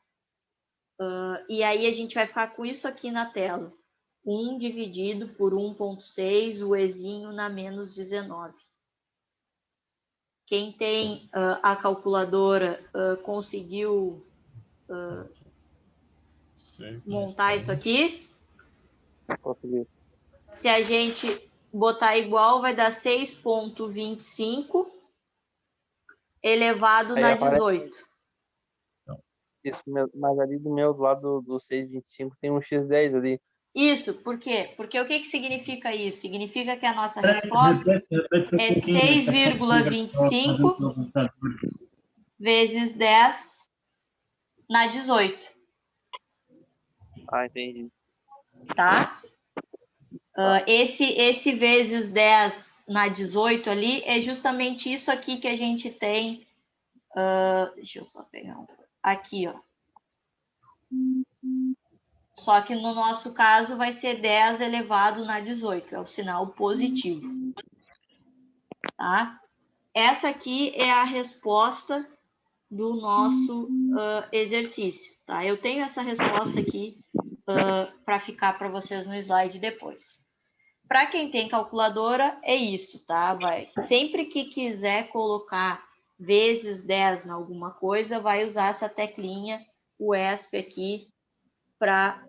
E aí a gente vai ficar com isso aqui na tela. 1 dividido por 1,6, o Ezinho na menos 19. Quem tem a calculadora conseguiu montar isso aqui? Consegui. Se a gente botar igual, vai dar 6,25 elevado na 18. Mas ali do lado do 625 tem um X10 ali. Isso, por quê? Porque o que significa isso? Significa que a nossa resposta é 6,25 vezes 10 na 18. Entendi. Tá? Esse vezes 10 na 18 ali é justamente isso aqui que a gente tem. Deixa eu só pegar um. Aqui, ó. Só que no nosso caso vai ser 10 elevado na 18, é o sinal positivo. Tá? Essa aqui é a resposta do nosso exercício. Tá? Eu tenho essa resposta aqui para ficar para vocês no slide depois. Para quem tem calculadora, é isso, tá? Sempre que quiser colocar vezes 10 em alguma coisa, vai usar essa teclinha, o ESP aqui, para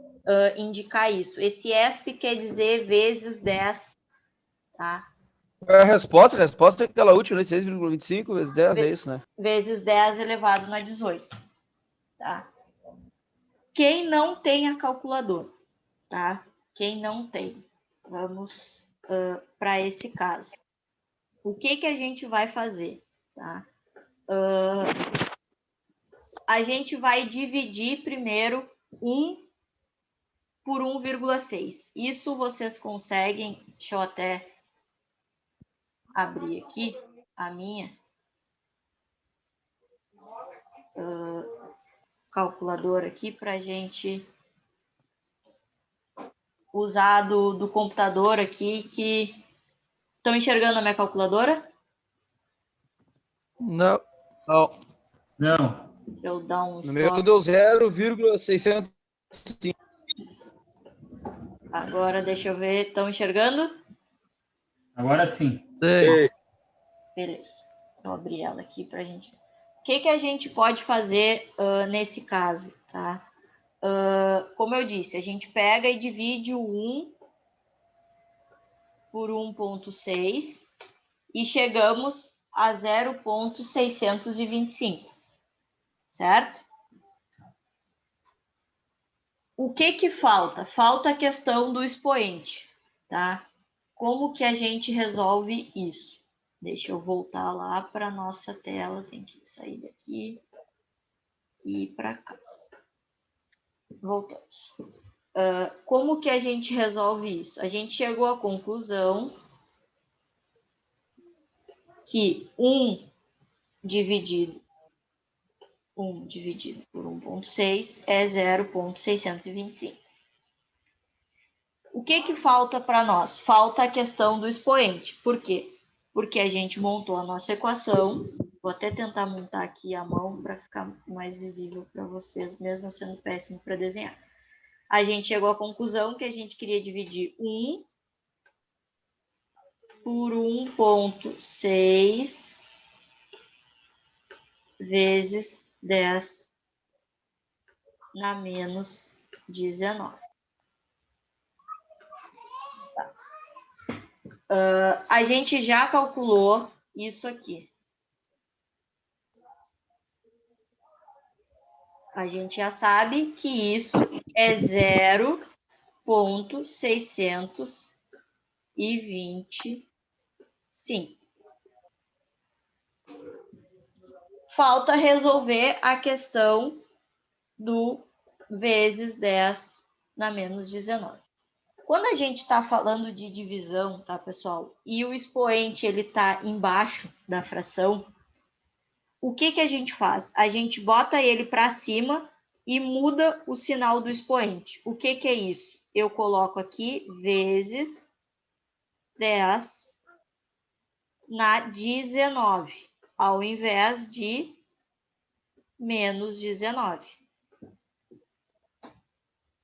indicar isso. Esse ESP quer dizer vezes 10, tá? A resposta é aquela última, né? 6,25 vezes 10, é isso, né? Vezes 10 elevado na 18, tá? Quem não tem a calculadora, tá? Quem não tem, vamos para esse caso. O que a gente vai fazer, tá? A gente vai dividir primeiro 1 por 1,6. Isso vocês conseguem, deixa eu até abrir aqui a minha calculadora aqui para a gente usar do computador aqui, que estão enxergando a minha calculadora? Não. Não. Eu dar um No meu stop. deu 0,605. Agora deixa eu ver, estão enxergando? Agora sim. Sei. Beleza. Vou abrir ela aqui para a gente. O que a gente pode fazer nesse caso, tá? Como eu disse, a gente pega e divide o 1 por 1,6 e chegamos a 0,625, certo? O que falta? Falta a questão do expoente, tá? Como que a gente resolve isso? Deixa eu voltar lá para a nossa tela, tem que sair daqui e ir para cá. Voltamos. Como que a gente resolve isso? A gente chegou à conclusão que 1 dividido por 1,6 é 0,625. O que falta para nós? Falta a questão do expoente. Por quê? Porque a gente montou a nossa equação. Vou até tentar montar aqui a mão para ficar mais visível para vocês, mesmo sendo péssimo para desenhar. A gente chegou à conclusão que a gente queria dividir 1 por 1,6 vezes 10 na menos 19. Tá. A gente já calculou isso aqui. A gente já sabe que isso é 0,625. Falta resolver a questão do vezes 10 na menos 19. Quando a gente está falando de divisão, tá, pessoal, e o expoente ele está embaixo da fração, o que a gente faz? A gente bota ele para cima e muda o sinal do expoente. O que é isso? Eu coloco aqui vezes 10 na 19, ao invés de menos 19.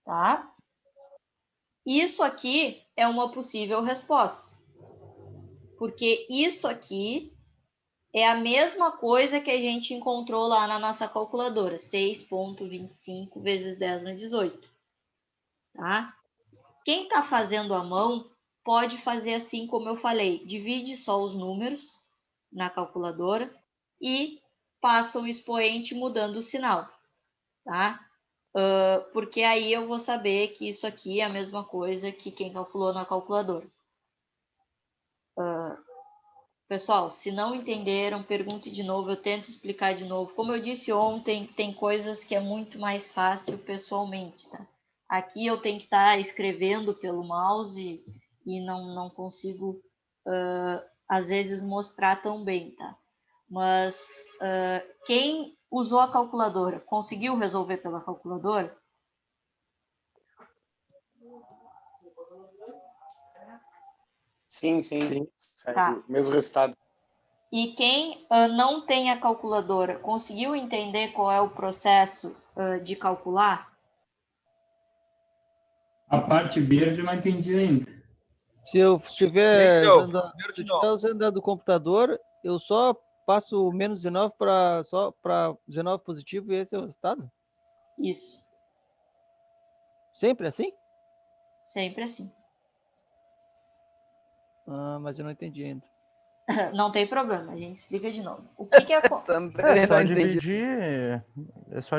Tá? Isso aqui é uma possível resposta. Porque isso aqui é a mesma coisa que a gente encontrou lá na nossa calculadora. 6,25 vezes 10 na 18. Tá? Quem está fazendo à mão pode fazer assim como eu falei. Divide só os números na calculadora e passa o expoente mudando o sinal. Tá? Porque aí eu vou saber que isso aqui é a mesma coisa que quem calculou na calculadora. Pessoal, se não entenderam, pergunte de novo, eu tento explicar de novo. Como eu disse ontem, tem coisas que é muito mais fácil pessoalmente, tá? Aqui eu tenho que estar escrevendo pelo mouse e não consigo, às vezes, mostrar tão bem, tá? Mas quem usou a calculadora, conseguiu resolver pela calculadora? Sim. Tá. Mesmo resultado. E quem não tem a calculadora, conseguiu entender qual é o processo de calcular? A parte verde eu não entendi ainda. Se eu estiver Então, usando, se eu verde estiver não. usando a do computador, eu só passo o menos 19 para 19 positivo e esse é o resultado? Isso, Sempre assim? sempre assim. Ah, mas eu não entendi ainda. Não tem problema, a gente explica de novo. O que que Também É não só entendi.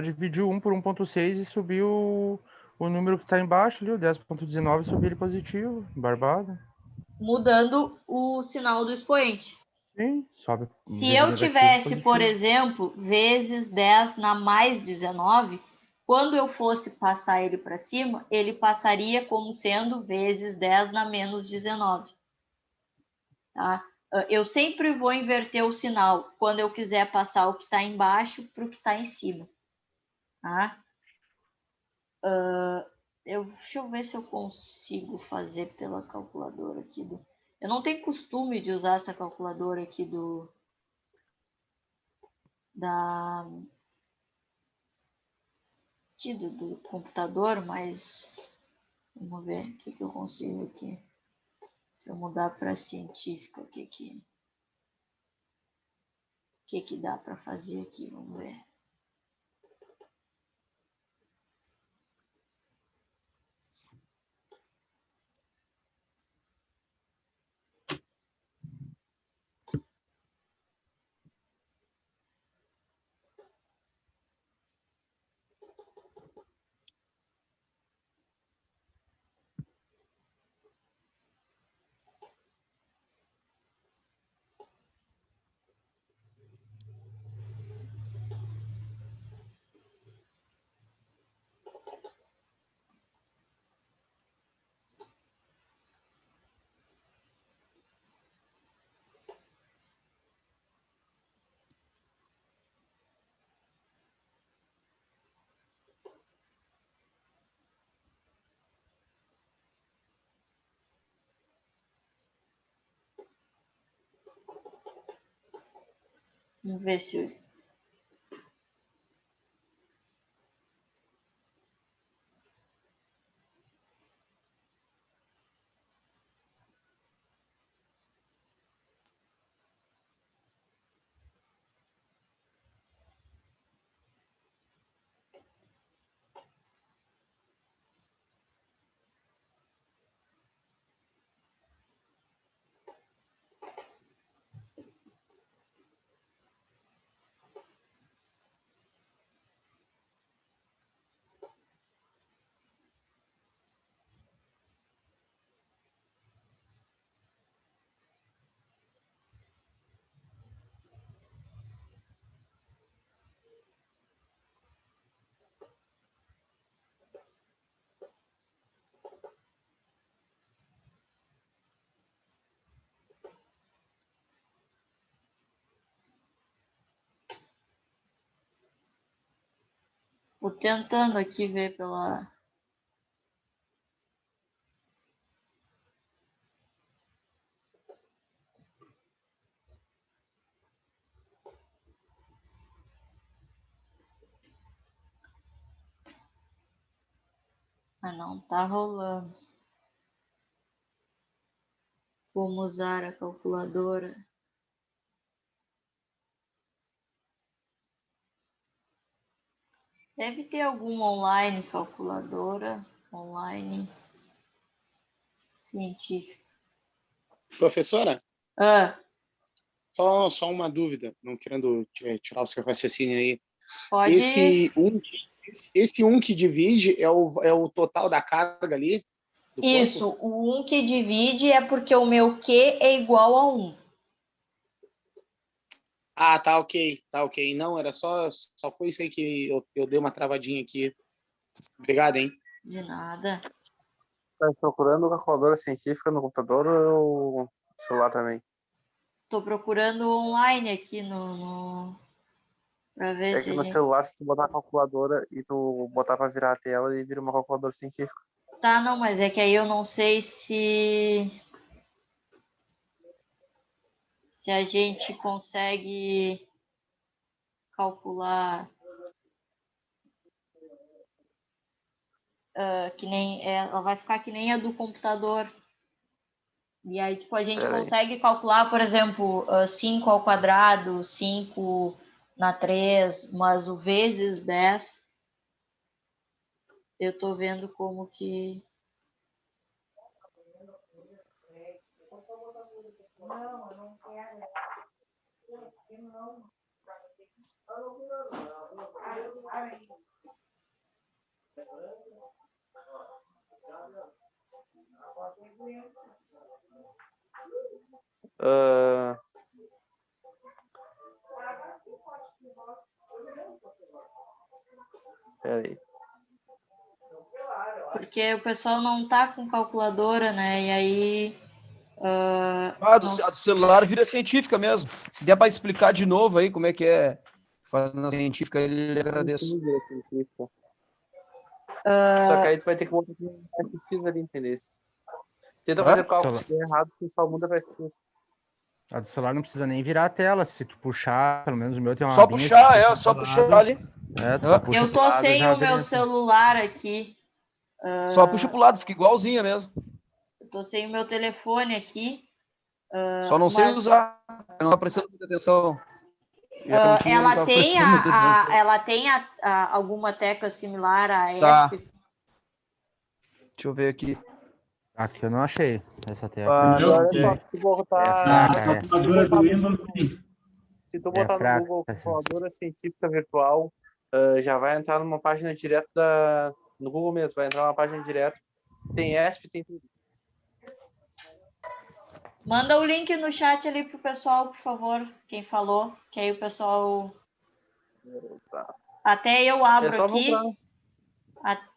dividir 1 por 1.6 e subir o número que está embaixo ali, o 10.19, subir ele positivo, barbado. mudando o sinal do expoente. Sim, sobe. Se Vezes eu negativo, tivesse, por positivo. exemplo, vezes 10 na mais 19, quando eu fosse passar ele para cima, ele passaria como sendo vezes 10 na menos 19. Tá? Eu sempre vou inverter o sinal quando eu quiser passar o que está embaixo para o que está em cima. Tá? Deixa eu ver se eu consigo fazer pela calculadora aqui. Eu não tenho costume de usar essa calculadora aqui do computador, mas vamos ver o que eu consigo aqui. Se eu mudar para científica, o que dá para fazer aqui? Vamos ver. Vamos ver se estou tentando aqui ver pela. Ah, não tá rolando. Como usar a calculadora? Deve ter algum online calculadora online científica. Professora, Ah, só uma dúvida, não querendo tirar o seu raciocínio aí. pode. Esse que divide é o total da carga ali do Isso, corpo? o 1 que divide é porque o meu Q é igual a 1. Ah, tá ok. Não, era só foi isso aí que eu dei uma travadinha aqui. Obrigado, hein? De nada. Tá procurando calculadora científica no computador ou no celular também? Tô procurando online aqui para ver É se que a no gente. celular, se tu botar a calculadora e tu botar pra virar a tela, ele vira uma calculadora científica. Tá, não, mas é que aí eu não sei se a gente consegue calcular. ela vai ficar que nem a do computador. E aí, tipo, a gente Peraí. consegue calcular, por exemplo, 5 ao quadrado, 5 na 3, mas o vezes 10, eu tô vendo como que... Ah, peraí. Porque o pessoal não tá com calculadora, né? E aí... A do celular vira científica mesmo. Se der para explicar de novo aí como é que é fazendo a científica, ele agradeço. Só que aí tu vai ter que botar um FX ali, entendeu? Tenta Hã? fazer o cálculo, se der errado, tu só muda para FX. A do celular não precisa nem virar a tela. Se tu puxar, pelo menos o meu tem uma Só abinha, puxar, tu só puxa puxar pro lado. ali. Tu só puxa Eu pro tô lado, sem já o meu vem. celular aqui. Só puxa pro lado, fica igualzinha mesmo. Eu tô sem o meu telefone aqui. Só não sei mas, usar. Não tá prestando muita atenção. Já que eu não tinha, não ela tava tem, prestando muita atenção. ela tem alguma tecla similar à Tá. ESP? Deixa eu ver aqui. Aqui eu não achei essa tecla. Ah, E não olha tem. só, se tu botar. Na fraca, é. calculadora do Windows, sim. Se tu botar no fraca, Google assim. calculadora científica virtual, já vai entrar numa página direto no Google mesmo, vai entrar numa página direto. Tem ESP, tem tudo. Manda o link no chat ali pro pessoal, por favor, quem falou, que aí o pessoal... Tá. Até eu abro É só aqui.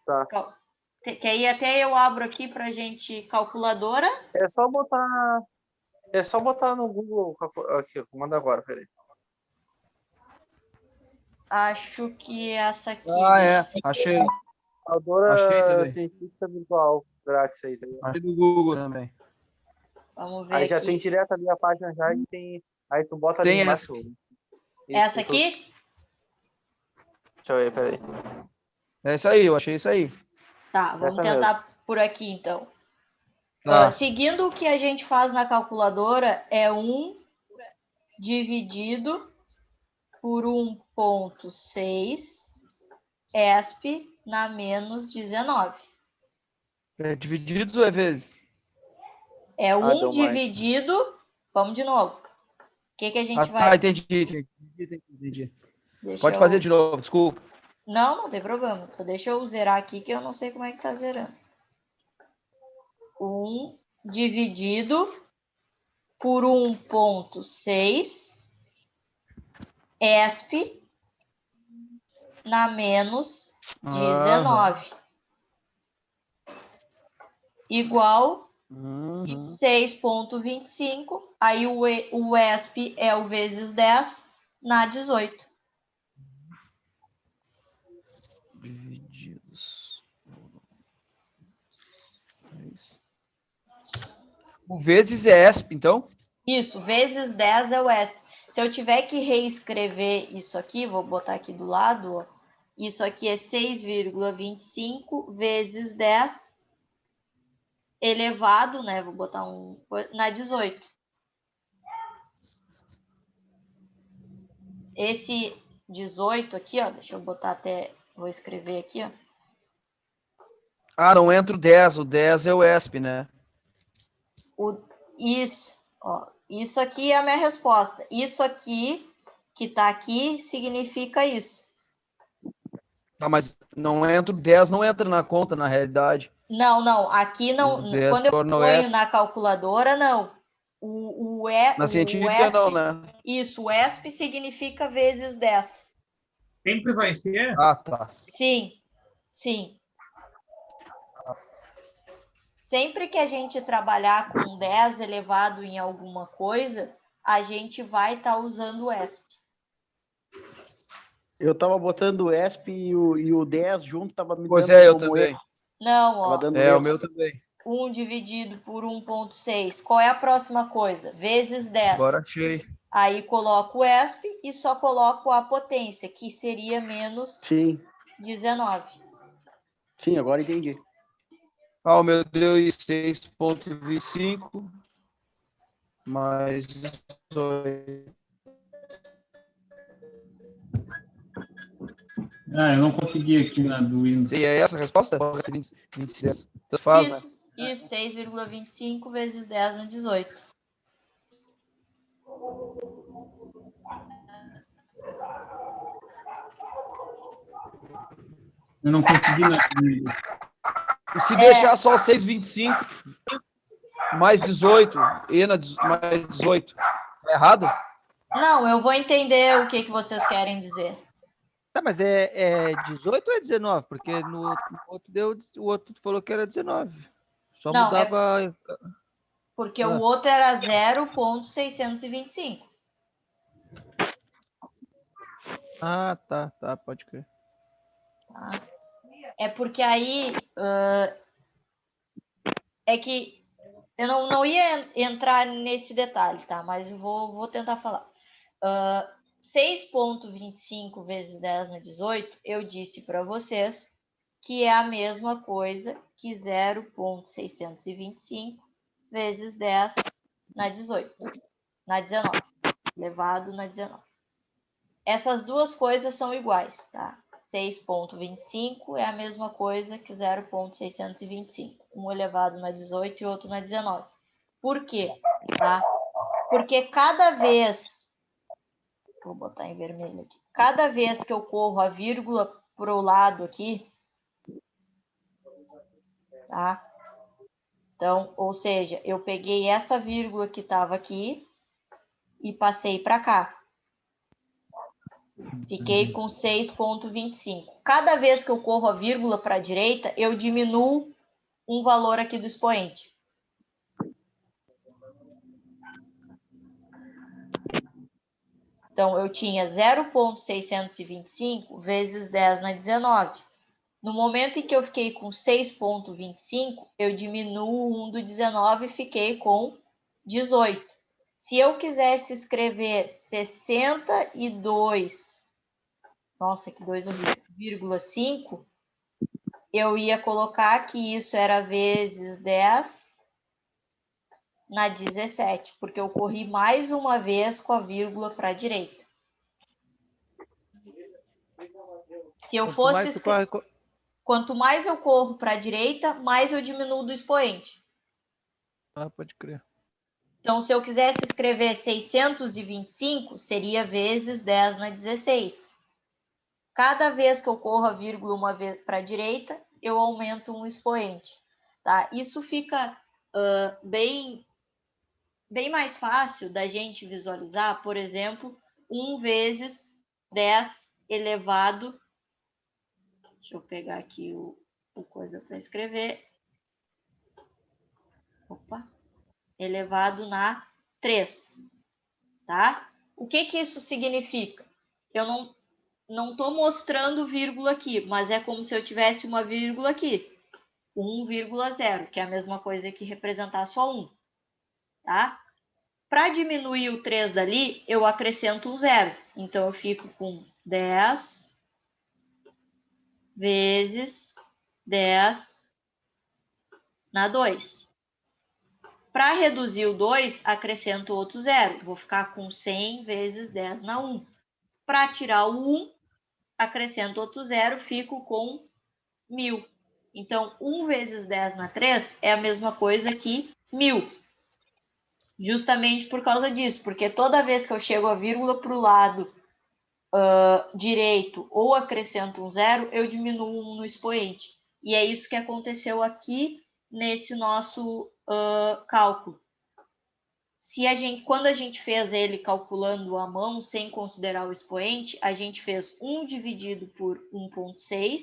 Tá. Que aí até eu abro aqui pra gente calculadora. É só botar no Google. Aqui, manda agora, peraí. Acho que essa aqui. Ah, é. Achei. Achei Calculadora também. científica virtual, grátis aí, tá ligado? Achei do Google também. Vamos ver Aí já aqui. tem direto ali a página já e tem. Aí tu bota ali Tem embaixo. Essa aqui? Deixa eu ver, peraí. É isso aí, eu achei isso aí. Tá, vamos Essa tentar por aqui então. Tá. Seguindo o que a gente faz na calculadora, é 1 dividido por 1,6 ESP na menos 19. É divididos ou é vezes? É 1 deu mais. dividido... Vamos de novo. O que a gente vai... Tá, entendi. Deixa Pode fazer de novo, desculpa. Não tem problema. Só deixa eu zerar aqui que eu não sei como é que tá zerando. 1 dividido por 1,6 ESP na menos 19. Igual 6,25. Aí o ESP é o vezes 10 na 18. Divididos. O vezes é ESP, então? Isso, vezes 10 é o ESP. Se eu tiver que reescrever isso aqui, vou botar aqui do lado, ó, isso aqui é 6,25 vezes 10 elevado, né? Vou botar na 18. Esse 18 aqui, ó, deixa eu botar até, vou escrever aqui, ó. Ah, não entra o 10 é o ESP, né? Isso, ó, isso aqui é a minha resposta. Isso aqui, que tá aqui, significa isso. Tá, mas não entra o 10, não entra na conta, na realidade. Não, aqui não, quando eu ponho na calculadora, não. Na científica ESP, não, né? Isso, o ESP significa vezes 10. Sempre vai ser? Ah, tá. Sim. Sempre que a gente trabalhar com 10 elevado em alguma coisa, a gente vai estar usando o ESP. Eu tava botando o ESP e o 10 junto, tava me Pois dando é, eu como também. erro. Não, ó. O meu também. 1 dividido por 1,6. Qual é a próxima coisa? Vezes 10. Agora achei. Aí coloco o ESP e só coloco a potência, que seria menos 19. Sim, agora entendi. Ah, o meu deu 6,25 mais 18. Ah, eu não consegui aqui na do Windows. E é essa a resposta? 26. Então faz, né? Isso, 6,25 vezes 10 na 18. Eu não consegui na do Windows. E se deixar só 6,25 mais 18, mais 18, tá errado? Não, eu vou entender o que vocês querem dizer. Tá, mas é 18 ou é 19? Porque no outro o outro falou que era 19. Só Não, mudava. Porque o outro era 0,625. Ah, tá, pode crer. Tá? É porque aí é que eu não ia entrar nesse detalhe, tá? Mas eu vou tentar falar. 6,25 vezes 10 na 18, eu disse para vocês que é a mesma coisa que 0,625 vezes 10 na 18, na 19, elevado na 19. Essas duas coisas são iguais, tá? 6,25 é a mesma coisa que 0,625. Um elevado na 18 e outro na 19. Por quê? Tá? Porque cada vez... Vou botar em vermelho aqui. Cada vez que eu corro a vírgula para o lado aqui, tá? Então, ou seja, eu peguei essa vírgula que estava aqui e passei para cá. Fiquei com 6,25. Cada vez que eu corro a vírgula para a direita, eu diminuo um valor aqui do expoente. Então, eu tinha 0,625 vezes 10 na 19. No momento em que eu fiquei com 6,25, eu diminuo 1 do 19 e fiquei com 18. Se eu quisesse escrever 62, nossa, que 2,5, eu ia colocar que isso era vezes 10 na 17, porque eu corri mais uma vez com a vírgula para a direita. Se eu fosse... Quanto mais eu corro para a direita, mais eu diminuo do expoente. Ah, pode crer. Então, se eu quisesse escrever 625, seria vezes 10 na 16. Cada vez que eu corro a vírgula uma vez para a direita, eu aumento um expoente. Tá? Isso fica bem mais fácil da gente visualizar, por exemplo, 1 vezes 10 elevado... Deixa eu pegar aqui o coisa para escrever. Opa. Elevado na 3. Tá? O que isso significa? Eu não estou mostrando vírgula aqui, mas é como se eu tivesse uma vírgula aqui. 1,0, que é a mesma coisa que representar só 1. Tá? Para diminuir o 3 dali, eu acrescento um 0. Então, eu fico com 10 vezes 10 na 2. Para reduzir o 2, acrescento outro 0. Vou ficar com 100 vezes 10 na 1. Para tirar o 1, acrescento outro 0, fico com 1000. Então, 1 vezes 10 na 3 é a mesma coisa que 1000. Justamente por causa disso, porque toda vez que eu chego a vírgula para o lado direito ou acrescento um 0, eu diminuo 1 no expoente. E é isso que aconteceu aqui nesse nosso cálculo. Quando a gente fez ele calculando à mão, sem considerar o expoente, a gente fez 1 dividido por 1,6,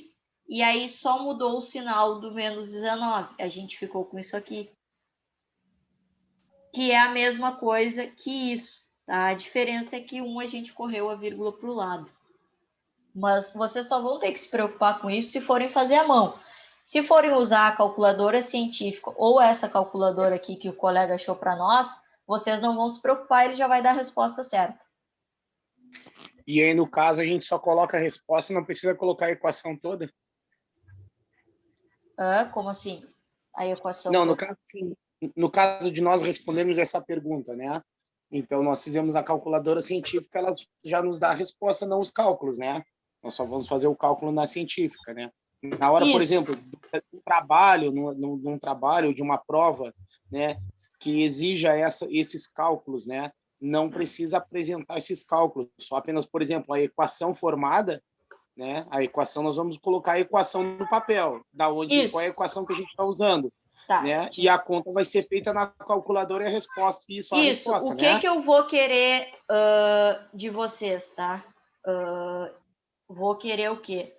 e aí só mudou o sinal do menos 19. A gente ficou com isso aqui. Que é a mesma coisa que isso. Tá? A diferença é que a gente correu a vírgula para o lado. Mas vocês só vão ter que se preocupar com isso se forem fazer à mão. Se forem usar a calculadora científica ou essa calculadora aqui que o colega achou para nós, vocês não vão se preocupar, ele já vai dar a resposta certa. E aí, no caso, a gente só coloca a resposta, não precisa colocar a equação toda? Como assim? A equação... Não, no caso, sim, no caso de nós respondermos essa pergunta, né? Então, nós fizemos a calculadora científica, ela já nos dá a resposta, não os cálculos, né? Nós só vamos fazer o cálculo na científica, né? Na hora, por exemplo, de num trabalho, de uma prova, né, que exija esses cálculos, né? Não precisa apresentar esses cálculos, só apenas, por exemplo, a equação formada, né? A equação, nós vamos colocar a equação no papel, qual é a equação que a gente está usando. Tá. Né? E a conta vai ser feita na calculadora e a resposta, e só a resposta, o que né? que eu vou querer de vocês, tá? Vou querer o quê?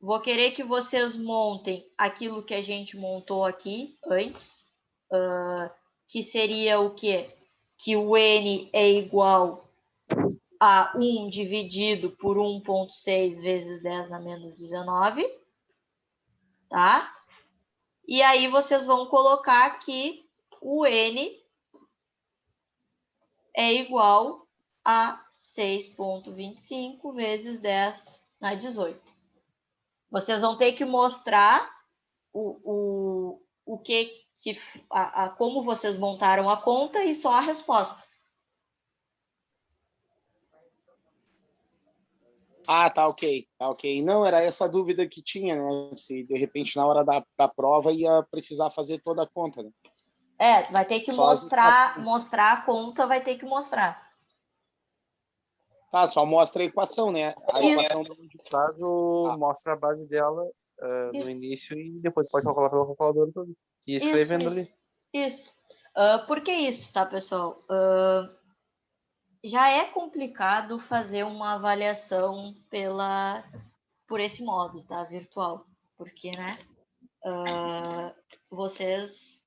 Vou querer que vocês montem aquilo que a gente montou aqui antes, que seria o quê? Que o N é igual a 1 dividido por 1,6 vezes 10 na menos 19, tá? E aí vocês vão colocar que o N é igual a 6,25 vezes 10 na 18. Vocês vão ter que mostrar o como vocês montaram a conta e só a resposta. Ah, tá ok, tá ok. Não, era essa dúvida que tinha, né? Se de repente na hora da prova ia precisar fazer toda a conta, né? Vai ter que mostrar a conta, vai ter que mostrar. Tá, só mostra a equação, né? A equação do caso mostra a base dela no início e depois pode calcular pela calculadora tudo. E escrevendo ali. Isso. Por que isso, tá, pessoal? Já é complicado fazer uma avaliação por esse modo, tá? Virtual. Porque, né? Vocês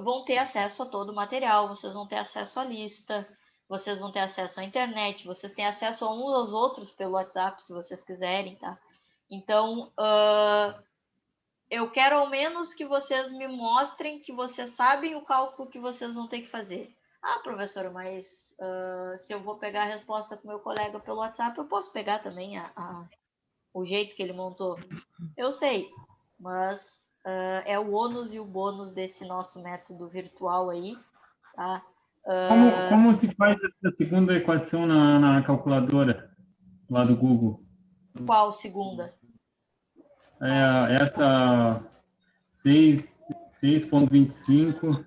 vão ter acesso a todo o material, vocês vão ter acesso à lista, vocês vão ter acesso à internet, vocês têm acesso a uns aos outros pelo WhatsApp, se vocês quiserem, tá? Então, eu quero ao menos que vocês me mostrem que vocês sabem o cálculo que vocês vão ter que fazer. Ah, professora, mas se eu vou pegar a resposta com meu colega pelo WhatsApp, eu posso pegar também o jeito que ele montou. Eu sei, mas é o ônus e o bônus desse nosso método virtual aí, tá? Como se faz essa segunda equação na calculadora lá do Google? Qual segunda? Essa 6,25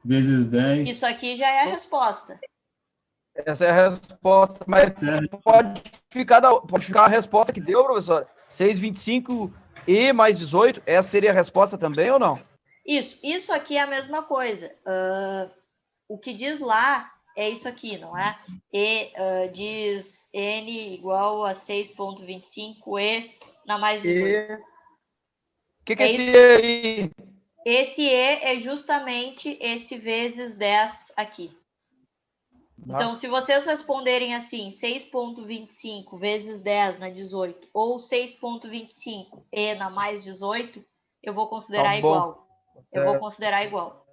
vezes 10. Isso aqui já é a resposta. Essa é a resposta, mas pode ficar a resposta que deu, professor. 6,25 e mais 18, essa seria a resposta também ou não? Isso aqui é a mesma coisa. O que diz lá é isso aqui, não é? Diz N igual a 6,25 E na mais 18. O que é esse E aí? Esse E é justamente esse vezes 10 aqui. Então, se vocês responderem assim, 6,25 vezes 10 na 18, ou 6,25 E na mais 18, eu vou considerar igual. Eu vou considerar igual.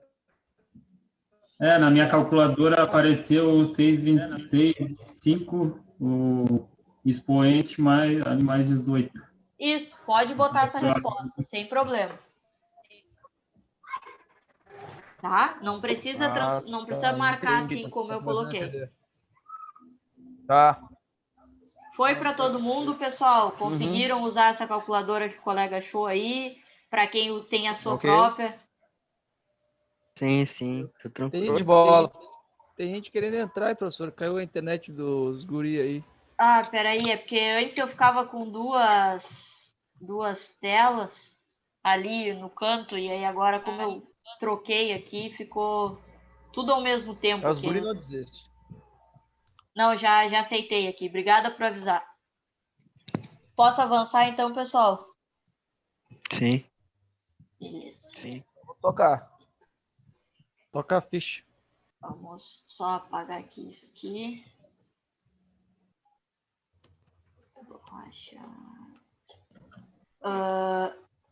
Na minha calculadora apareceu 6,25, o expoente mais 18. Isso, pode botar essa resposta, sem problema. Tá? Não precisa, não precisa marcar assim como eu coloquei. Tá. Foi para todo mundo, pessoal? Conseguiram usar essa calculadora que o colega achou aí? Para quem tem a sua própria? Sim, tô tranquilo. De bola. Tem gente querendo entrar, professor. Caiu a internet dos guri aí. Ah, peraí, é porque antes eu ficava com duas telas ali no canto, e aí agora, como eu troquei aqui, ficou tudo ao mesmo tempo. Os guri não desistem. Não, já aceitei aqui. Obrigada por avisar. Posso avançar então, pessoal? Sim. Beleza. Sim. Vou tocar. Tocar a ficha. Vamos só apagar aqui isso aqui.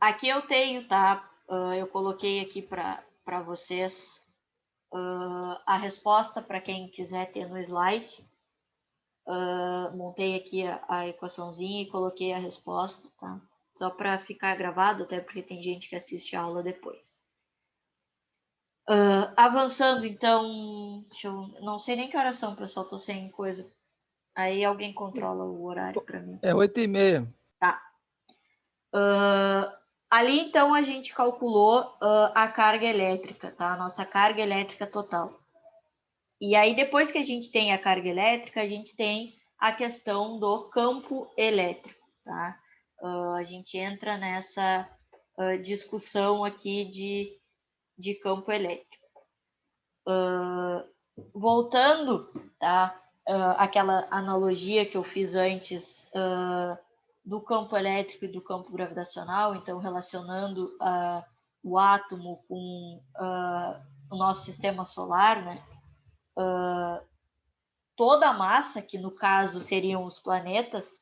Aqui eu tenho, tá? Eu coloquei aqui para vocês a resposta para quem quiser ter no slide. Montei aqui a equaçãozinha e coloquei a resposta, tá? Só para ficar gravado, até porque tem gente que assiste a aula depois. Avançando, então, não sei nem que horas são, pessoal, tô sem coisa. Aí alguém controla o horário para mim. É 8h30. Tá. Ali, então, a gente calculou a carga elétrica, tá? A nossa carga elétrica total. E aí, depois que a gente tem a carga elétrica, a gente tem a questão do campo elétrico, tá? A gente entra nessa discussão aqui de campo elétrico. Voltando, tá? Aquela analogia que eu fiz antes do campo elétrico e do campo gravitacional, então relacionando o átomo com o nosso sistema solar, né? Toda a massa, que no caso seriam os planetas,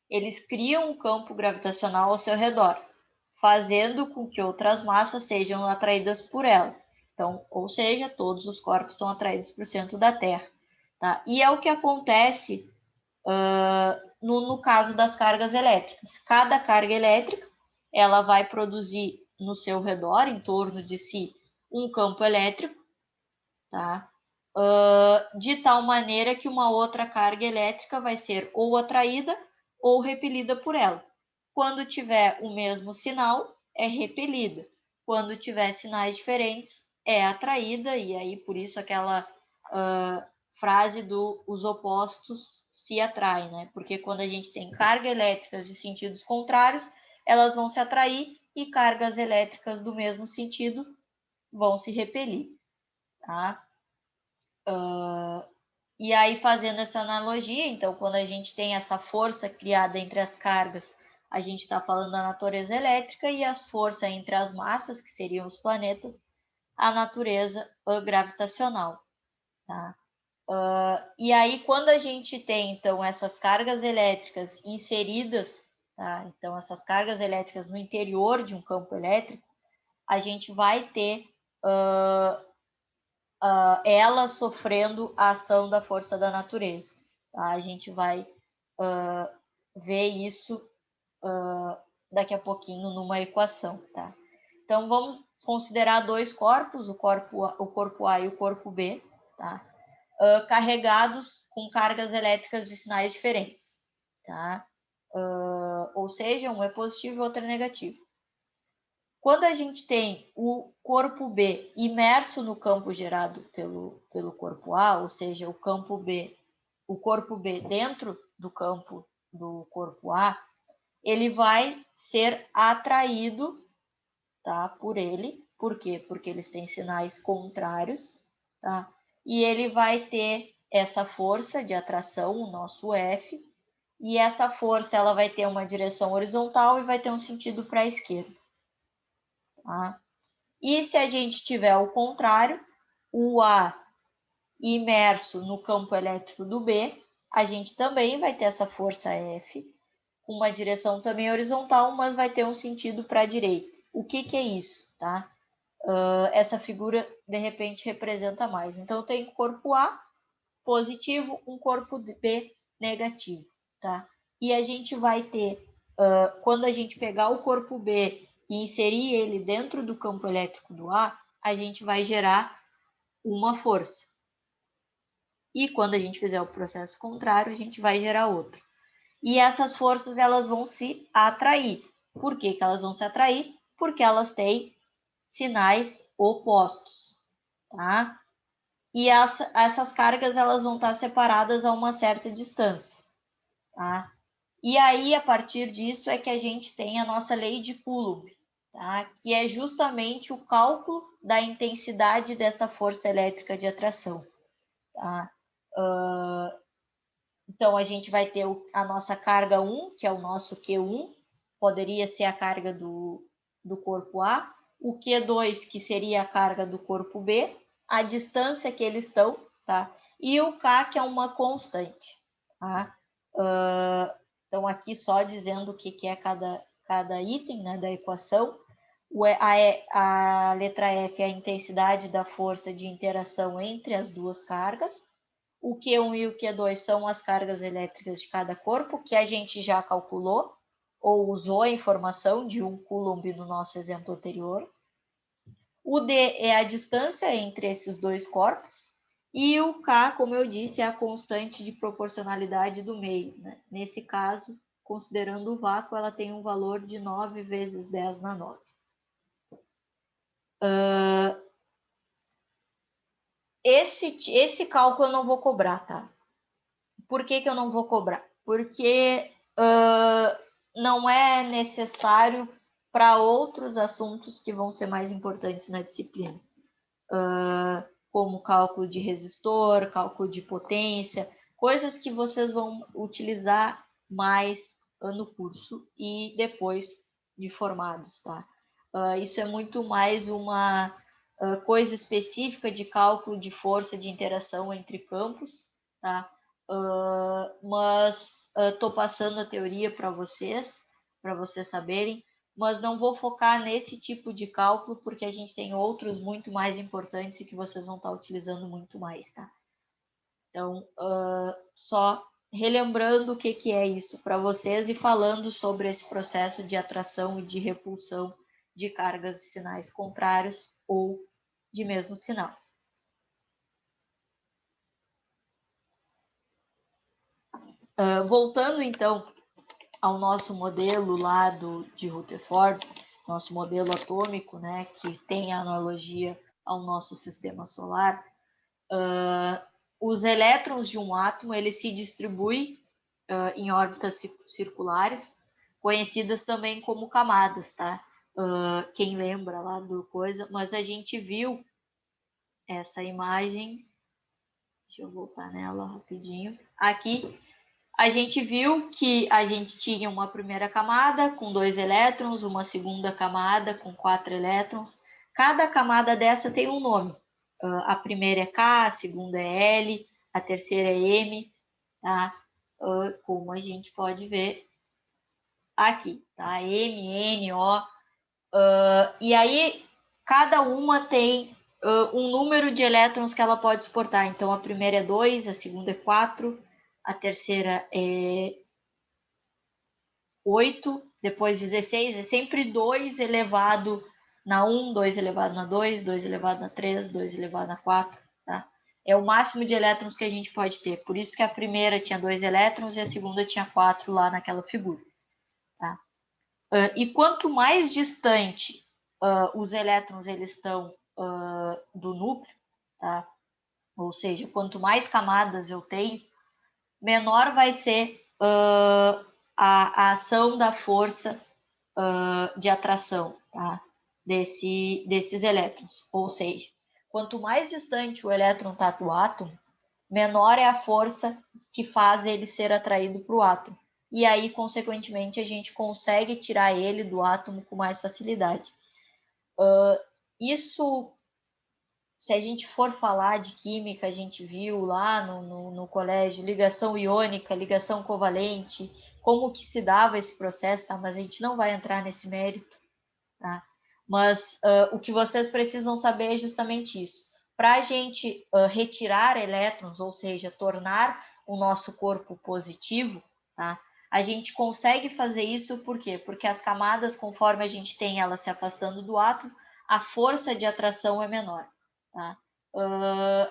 eles criam um campo gravitacional ao seu redor, fazendo com que outras massas sejam atraídas por ela. Então, ou seja, todos os corpos são atraídos para o centro da Terra. Tá? E é o que acontece no caso das cargas elétricas. Cada carga elétrica ela vai produzir no seu redor, em torno de si, um campo elétrico, tá? De tal maneira que uma outra carga elétrica vai ser ou atraída ou repelida por ela. Quando tiver o mesmo sinal, é repelida. Quando tiver sinais diferentes, é atraída, e aí por isso aquela frase do os opostos se atraem, né? Porque quando a gente tem cargas elétricas de sentidos contrários, elas vão se atrair e cargas elétricas do mesmo sentido vão se repelir, tá? E aí, fazendo essa analogia, então, quando a gente tem essa força criada entre as cargas, a gente está falando da natureza elétrica, e as forças entre as massas, que seriam os planetas, a natureza gravitacional, tá? E aí, quando a gente tem, então, essas cargas elétricas inseridas, tá? Então, essas cargas elétricas no interior de um campo elétrico, a gente vai ter ela sofrendo a ação da força da natureza. Tá? A gente vai ver isso daqui a pouquinho numa equação. Tá? Então, vamos considerar dois corpos, o corpo A e o corpo B, tá? Carregados com cargas elétricas de sinais diferentes. Tá? Ou seja, um é positivo e o outro é negativo. Quando a gente tem o corpo B imerso no campo gerado pelo corpo A, ou seja, o corpo B dentro do campo do corpo A, ele vai ser atraído, tá, por ele. Por quê? Porque eles têm sinais contrários, tá? E ele vai ter essa força de atração, o nosso F, e essa força ela vai ter uma direção horizontal e vai ter um sentido para a esquerda. Tá? E se a gente tiver o contrário, o A imerso no campo elétrico do B, a gente também vai ter essa força F, uma direção também horizontal, mas vai ter um sentido para a direita. O que é isso? Tá? Essa figura, de repente, representa mais. Então, tem o corpo A positivo, um corpo B negativo. Tá? E a gente vai ter, quando a gente pegar o corpo B e inserir ele dentro do campo elétrico do A, a gente vai gerar uma força. E quando a gente fizer o processo contrário, a gente vai gerar outra. E essas forças, elas vão se atrair. Por que elas vão se atrair? Porque elas têm sinais opostos, tá? E essas cargas, elas vão estar separadas a uma certa distância, tá? E aí, a partir disso, é que a gente tem a nossa lei de Coulomb, tá? Que é justamente o cálculo da intensidade dessa força elétrica de atração. Tá? Então, a gente vai ter a nossa carga 1, que é o nosso Q1, poderia ser a carga do corpo A, o Q2, que seria a carga do corpo B, a distância que eles estão, tá? E o K, que é uma constante. Tá? Então, aqui só dizendo o que é cada item, né, da equação. A letra F é a intensidade da força de interação entre as duas cargas. O Q1 e o Q2 são as cargas elétricas de cada corpo, que a gente já calculou, ou usou a informação de 1 coulomb no nosso exemplo anterior. O D é a distância entre esses dois corpos. E o K, como eu disse, é a constante de proporcionalidade do meio, né? Nesse caso, considerando o vácuo, ela tem um valor de 9 vezes 10 na 9. Esse cálculo eu não vou cobrar, tá? Por que eu não vou cobrar? Porque não é necessário para outros assuntos que vão ser mais importantes na disciplina. Como cálculo de resistor, cálculo de potência, coisas que vocês vão utilizar mais no curso e depois de formados, tá? Isso é muito mais uma coisa específica de cálculo de força de interação entre campos, tá? Mas estou passando a teoria para vocês saberem, mas não vou focar nesse tipo de cálculo, porque a gente tem outros muito mais importantes e que vocês vão estar utilizando muito mais, tá? Então, só relembrando o que é isso para vocês e falando sobre esse processo de atração e de repulsão de cargas de sinais contrários ou de mesmo sinal. Voltando, então, ao nosso modelo lá de Rutherford, nosso modelo atômico, né, que tem analogia ao nosso sistema solar, os elétrons de um átomo, eles se distribuem em órbitas circulares, conhecidas também como camadas, tá? Quem lembra lá do coisa, mas a gente viu essa imagem, deixa eu voltar nela rapidinho, aqui. A gente viu que a gente tinha uma primeira camada com 2 elétrons, uma segunda camada com 4 elétrons. Cada camada dessa tem um nome. A primeira é K, a segunda é L, a terceira é M, tá? Como a gente pode ver aqui, tá? M, N, O. E aí, cada uma tem um número de elétrons que ela pode suportar. Então, a primeira é 2, a segunda é 4, a terceira é 8, depois 16, é sempre 2 elevado na 1, 2 elevado na 2, 2 elevado na 3, 2 elevado na 4, tá? É o máximo de elétrons que a gente pode ter. Por isso que a primeira tinha 2 elétrons e a segunda tinha 4 lá naquela figura, tá? E quanto mais distante os elétrons eles estão do núcleo, tá? Ou seja, quanto mais camadas eu tenho, menor vai ser a ação da força de atração, tá? desses elétrons. Ou seja, quanto mais distante o elétron está do átomo, menor é a força que faz ele ser atraído para o átomo. E aí, consequentemente, a gente consegue tirar ele do átomo com mais facilidade. Isso, se a gente for falar de química, a gente viu lá no colégio, ligação iônica, ligação covalente, como que se dava esse processo, tá? Mas a gente não vai entrar nesse mérito, tá? Mas o que vocês precisam saber é justamente isso. Para a gente retirar elétrons, ou seja, tornar o nosso corpo positivo, tá? A gente consegue fazer isso por quê? Porque as camadas, conforme a gente tem elas se afastando do átomo, a força de atração é menor, tá?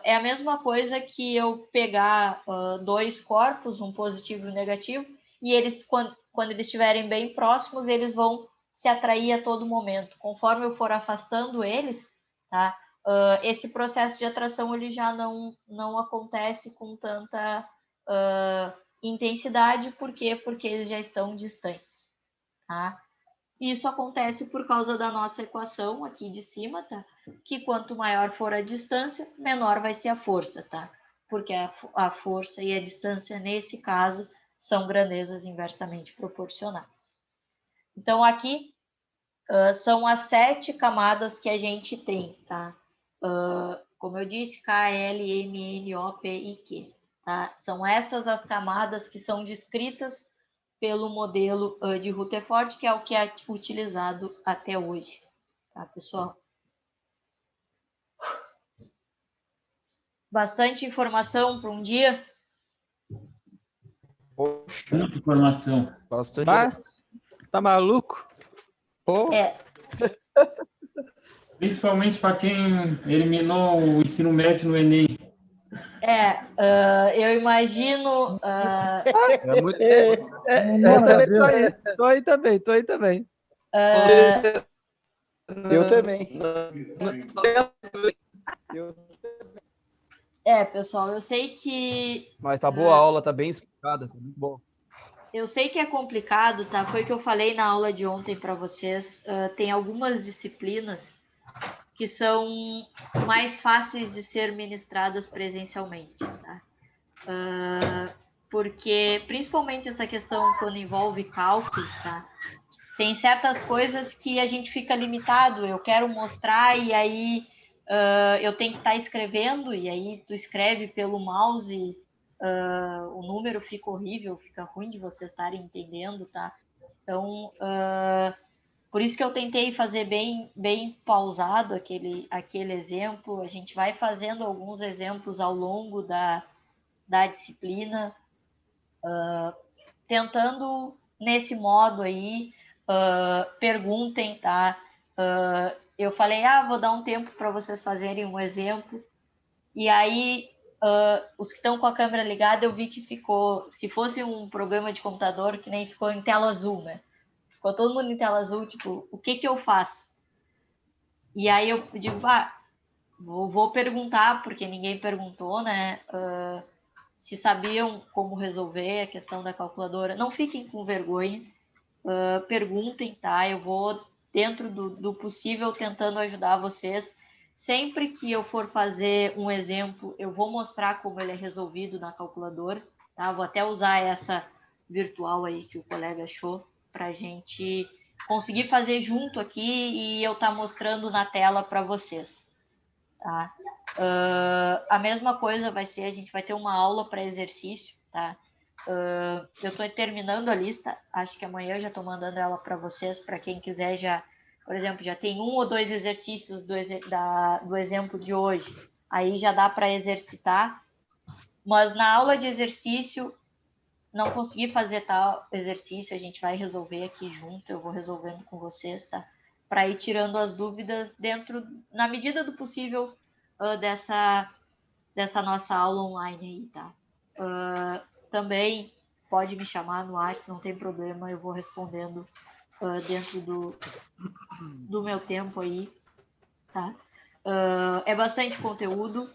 É a mesma coisa que eu pegar 2 corpos, um positivo e um negativo, e eles, quando eles estiverem bem próximos, eles vão se atrair a todo momento. Conforme eu for afastando eles, tá? Esse processo de atração ele já não acontece com tanta intensidade. Por quê? Porque eles já estão distantes, tá? Isso acontece por causa da nossa equação aqui de cima, tá? Que quanto maior for a distância, menor vai ser a força, tá? Porque a força e a distância, nesse caso, são grandezas inversamente proporcionais. Então, aqui são as 7 camadas que a gente tem, tá? Como eu disse, K, L, M, N, O, P e Q. Tá? São essas as camadas que são descritas pelo modelo de Rutherford, que é o que é utilizado até hoje. Tá, pessoal? Bastante informação para um dia? Muita informação. Bastante. Tá maluco? É, Principalmente para quem eliminou o ensino médio no Enem. eu imagino. É muito... eu também tô aí também, tô aí também. Eu também. Pessoal, eu sei que Mas tá boa a aula, tá bem explicada, tá muito bom. eu sei que é complicado, tá? Foi o que eu falei na aula de ontem para vocês. Tem algumas disciplinas que são mais fáceis de ser ministradas presencialmente, tá? Porque, principalmente essa questão quando envolve cálculo, tá? Tem certas coisas que a gente fica limitado. Eu quero mostrar e aí eu tenho que estar escrevendo e aí tu escreve pelo mouse, o número fica horrível, fica ruim de vocês estarem entendendo, tá? Então, por isso que eu tentei fazer bem pausado aquele exemplo. A gente vai fazendo alguns exemplos ao longo da disciplina, tentando nesse modo aí. Perguntem, tá? Eu falei, vou dar um tempo para vocês fazerem um exemplo. E aí, os que estão com a câmera ligada, eu vi que ficou, se fosse um programa de computador, que nem ficou em tela azul, né? Ficou todo mundo em tela azul, tipo, o que eu faço? E aí eu digo, vou perguntar, porque ninguém perguntou, né? Se sabiam como resolver a questão da calculadora. Não fiquem com vergonha, perguntem, tá? Eu vou, dentro do possível, tentando ajudar vocês. Sempre que eu for fazer um exemplo, eu vou mostrar como ele é resolvido na calculadora, tá? Vou até usar essa virtual aí que o colega achou, para a gente conseguir fazer junto aqui e eu estar mostrando na tela para vocês, tá? A mesma coisa vai ser, a gente vai ter uma aula para exercício, tá? Eu estou terminando a lista, acho que amanhã eu já estou mandando ela para vocês, para quem quiser já, por exemplo, já tem 1 ou 2 exercícios do exemplo de hoje, aí já dá para exercitar, mas na aula de exercício, não consegui fazer tal exercício, a gente vai resolver aqui junto, eu vou resolvendo com vocês, tá? Para ir tirando as dúvidas na medida do possível, dessa nossa aula online aí, tá? Também pode me chamar no WhatsApp, não tem problema, eu vou respondendo dentro do meu tempo aí, tá? É bastante conteúdo,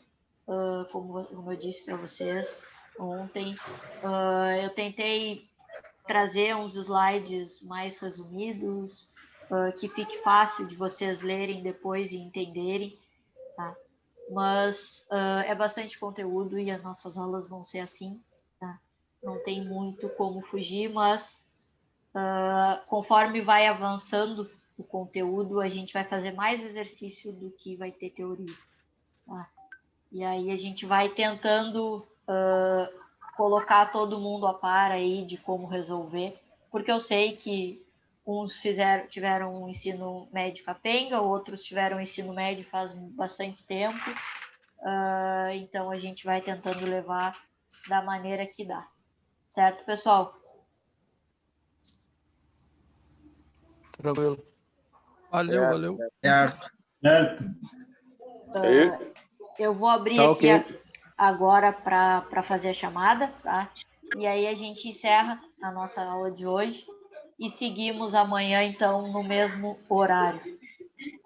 como eu disse para vocês ontem. Eu tentei trazer uns slides mais resumidos, que fique fácil de vocês lerem depois e entenderem, tá? Mas é bastante conteúdo e as nossas aulas vão ser assim, tá? Não tem muito como fugir, mas conforme vai avançando o conteúdo, a gente vai fazer mais exercício do que vai ter teoria, tá? E aí a gente vai tentando colocar todo mundo a par aí de como resolver, porque eu sei que uns tiveram um ensino médio capenga, outros tiveram um ensino médio faz bastante tempo, então a gente vai tentando levar da maneira que dá. Certo, pessoal? Tranquilo. Valeu. Certo. Eu vou abrir Tá, aqui ok. agora para fazer a chamada, tá? E aí a gente encerra a nossa aula de hoje e seguimos amanhã, então, no mesmo horário.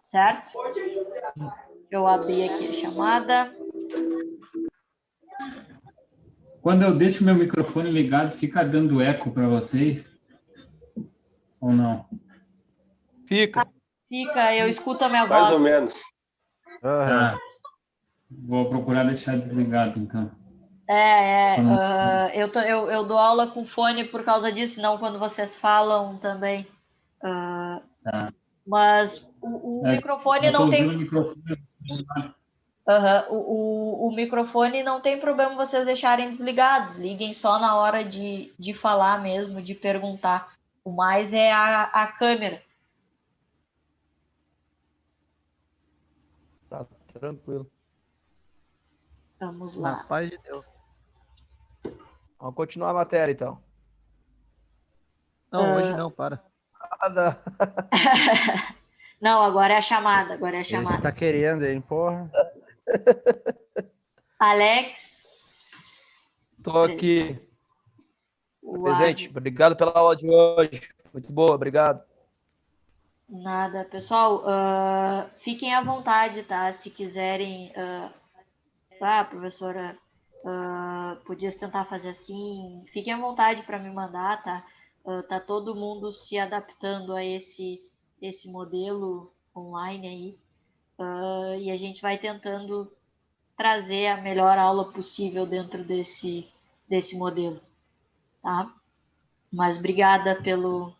Certo? Eu abri aqui a chamada. Quando eu deixo meu microfone ligado, fica dando eco para vocês? Ou não? Fica. Fica, eu escuto a minha Mais voz. ou menos. Tá. Vou procurar deixar desligado, então. Eu dou aula com fone por causa disso, não quando vocês falam também. Tá. Mas o microfone eu tô não tem. usando o microfone. O microfone não tem problema vocês deixarem desligados. Liguem só na hora de falar mesmo, de perguntar. O mais é a câmera. Tá tranquilo. Vamos lá. Na paz de Deus. Vamos continuar a matéria, então. Não, hoje não, para. chamada. Não, agora é a chamada, agora é a Esse chamada. tá querendo, hein, porra. Alex, Tô aqui. o Presente. Obrigado pela aula de hoje. Muito boa, obrigado. Nada, pessoal, fiquem à vontade, tá? Se quiserem, professora, podias tentar fazer assim, fiquem à vontade para me mandar, tá? Tá todo mundo se adaptando a esse modelo online aí, e a gente vai tentando trazer a melhor aula possível dentro desse modelo, tá? Mas obrigada pelo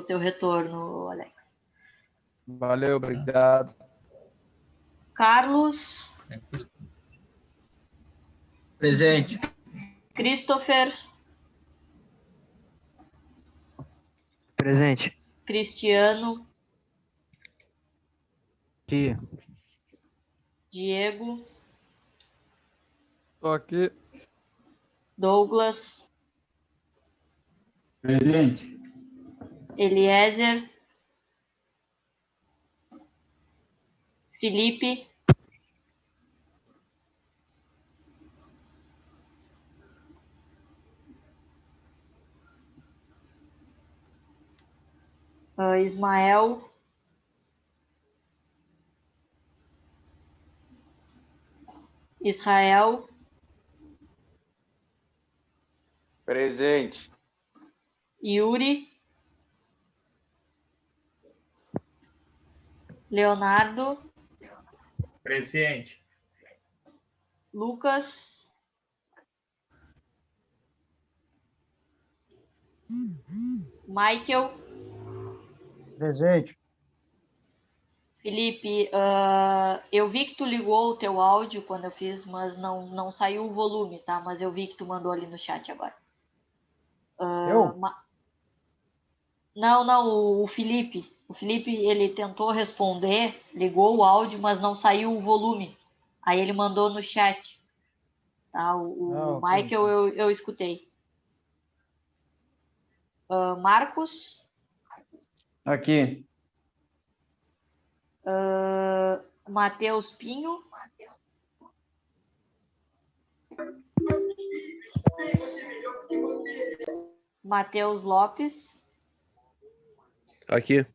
teu retorno, Alex. Valeu, obrigado. Carlos, Presente. Christopher, Presente. Cristiano, Aqui. Diego, Tô aqui. Douglas, Presente. Eliezer, Felipe, Ismael, Israel, Presente. Yuri, Leonardo, Presente. Lucas, Michael, Presente. Felipe, eu vi que tu ligou o teu áudio quando eu fiz, mas não saiu o volume, tá? Mas eu vi que tu mandou ali no chat agora. Eu? Não, o Felipe. O Felipe, ele tentou responder, ligou o áudio, mas não saiu o volume. Aí ele mandou no chat. Tá? O Michael eu escutei. Marcos, Aqui. Matheus Pinho, Matheus Lopes, Aqui.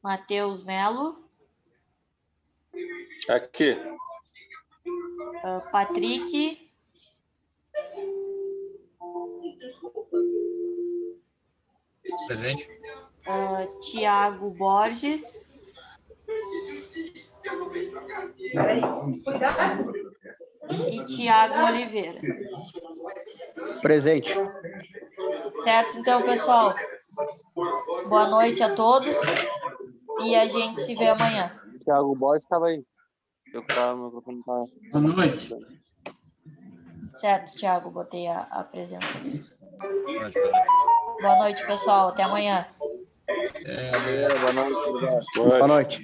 Matheus Melo, Aqui. Patrick, Presente. Tiago Borges, e Tiago Oliveira. Presente. Certo, então, pessoal. Boa noite a todos e a gente se vê amanhã. O Thiago Borges estava aí. Eu que tava, meu microfone tava... Boa noite. Certo, Tiago, botei a presença. Boa noite. Boa noite, pessoal. Até amanhã. Boa noite. Boa noite.